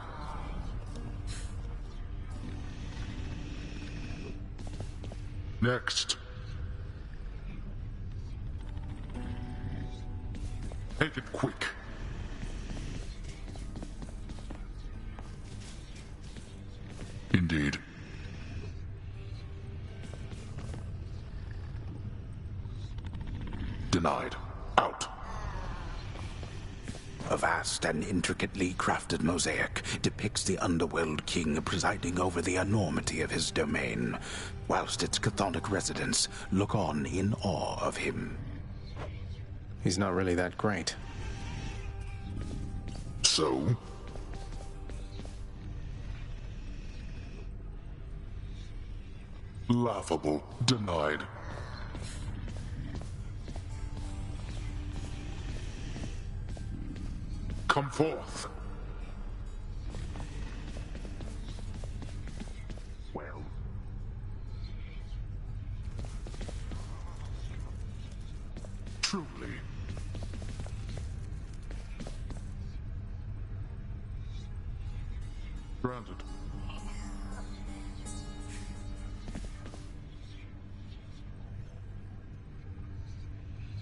Next. Make it quick. Indeed. Denied. Out. A vast and intricately crafted mosaic depicts the Underworld King presiding over the enormity of his domain, whilst its chthonic residents look on in awe of him. He's not really that great. So? Laughable. Denied. Come forth. Well. Truly. Granted.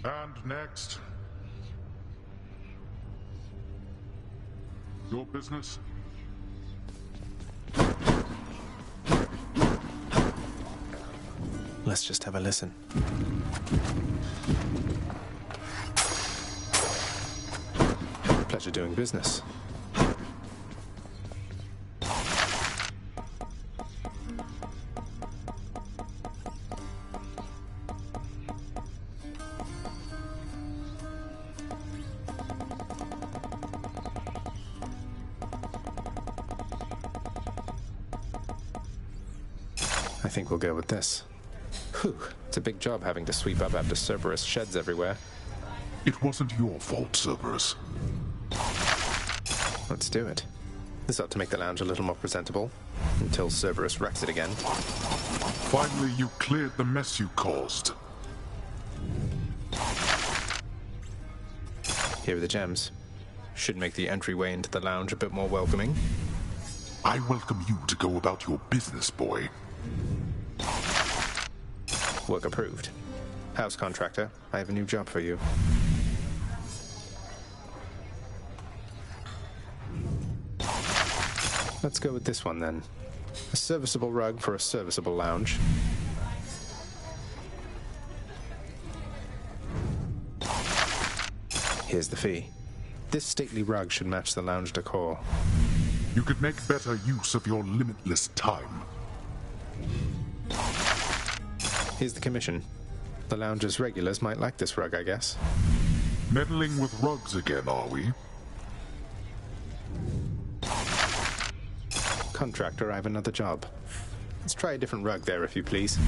And next. Your business? Let's just have a listen. Pleasure doing business. I think we'll go with this. Whew, it's a big job having to sweep up after Cerberus sheds everywhere. It wasn't your fault, Cerberus. Let's do it. This ought to make the lounge a little more presentable, until Cerberus wrecks it again. Finally, you cleared the mess you caused. Here are the gems. Should make the entryway into the lounge a bit more welcoming. I welcome you to go about your business, boy. Work approved. House contractor, I have a new job for you. Let's go with this one, then. A serviceable rug for a serviceable lounge. Here's the fee. This stately rug should match the lounge decor. You could make better use of your limitless time. Here's the commission. The lounge's regulars might like this rug, I guess. Meddling with rugs again, are we? Contractor, I have another job. Let's try a different rug there, if you please.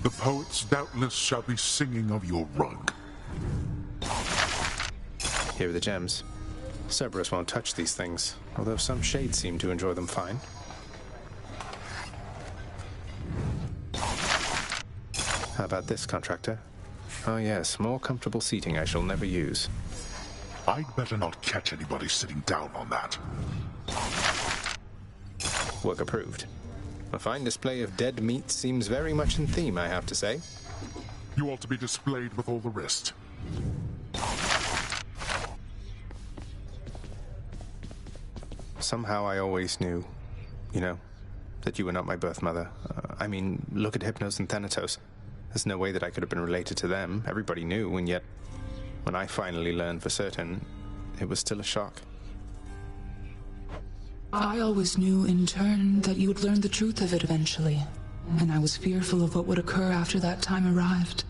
The poets doubtless shall be singing of your rug. Here are the gems. Cerberus won't touch these things, although some shades seem to enjoy them fine. How about this, contractor? Oh yes, more comfortable seating I shall never use. I'd better not catch anybody sitting down on that. Work approved. A fine display of dead meat seems very much in theme, I have to say. You ought to be displayed with all the rest. Somehow I always knew, that you were not my birth mother. Look at Hypnos and Thanatos. There's no way that I could have been related to them. Everybody knew, and yet, when I finally learned for certain, it was still a shock. I always knew, in turn, that you would learn the truth of it eventually, and I was fearful of what would occur after that time arrived.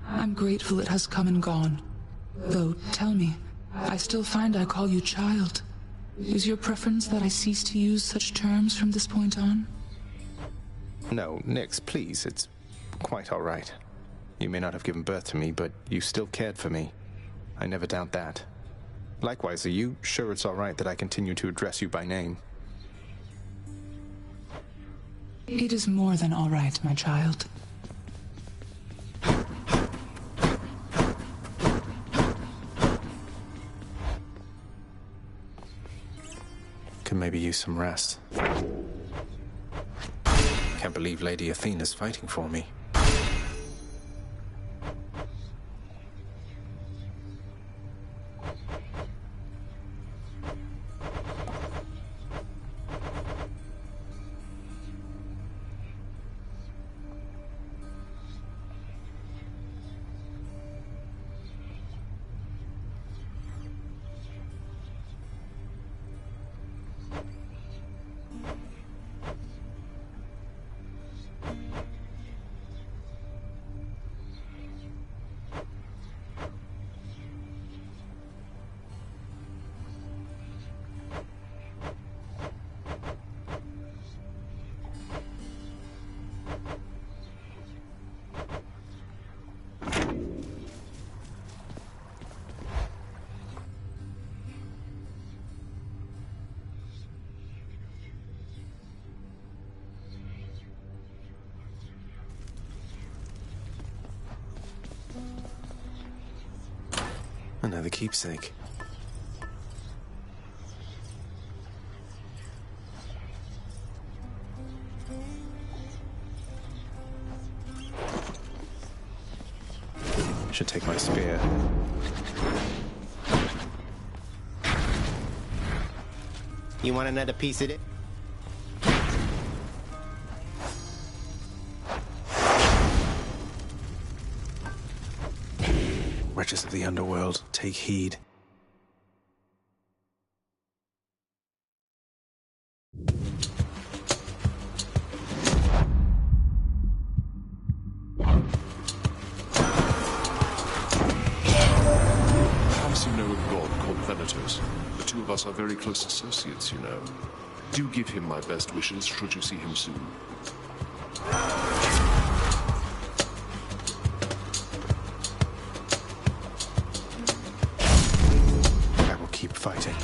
I'm grateful it has come and gone. Though, tell me, I still find I call you child. Is your preference that I cease to use such terms from this point on? No, Nyx, please, it's quite all right. You may not have given birth to me, but you still cared for me. I never doubt that. Likewise, are you sure it's all right that I continue to address you by name? It is more than all right, my child. Could maybe use some rest. Can't believe Lady Athena's fighting for me. Another keepsake. Should take my spear. You want another piece of it? Wretches of the underworld, take heed. Perhaps you know a god called Thanatos. The two of us are very close associates, you know. Do give him my best wishes should you see him soon. I will keep fighting.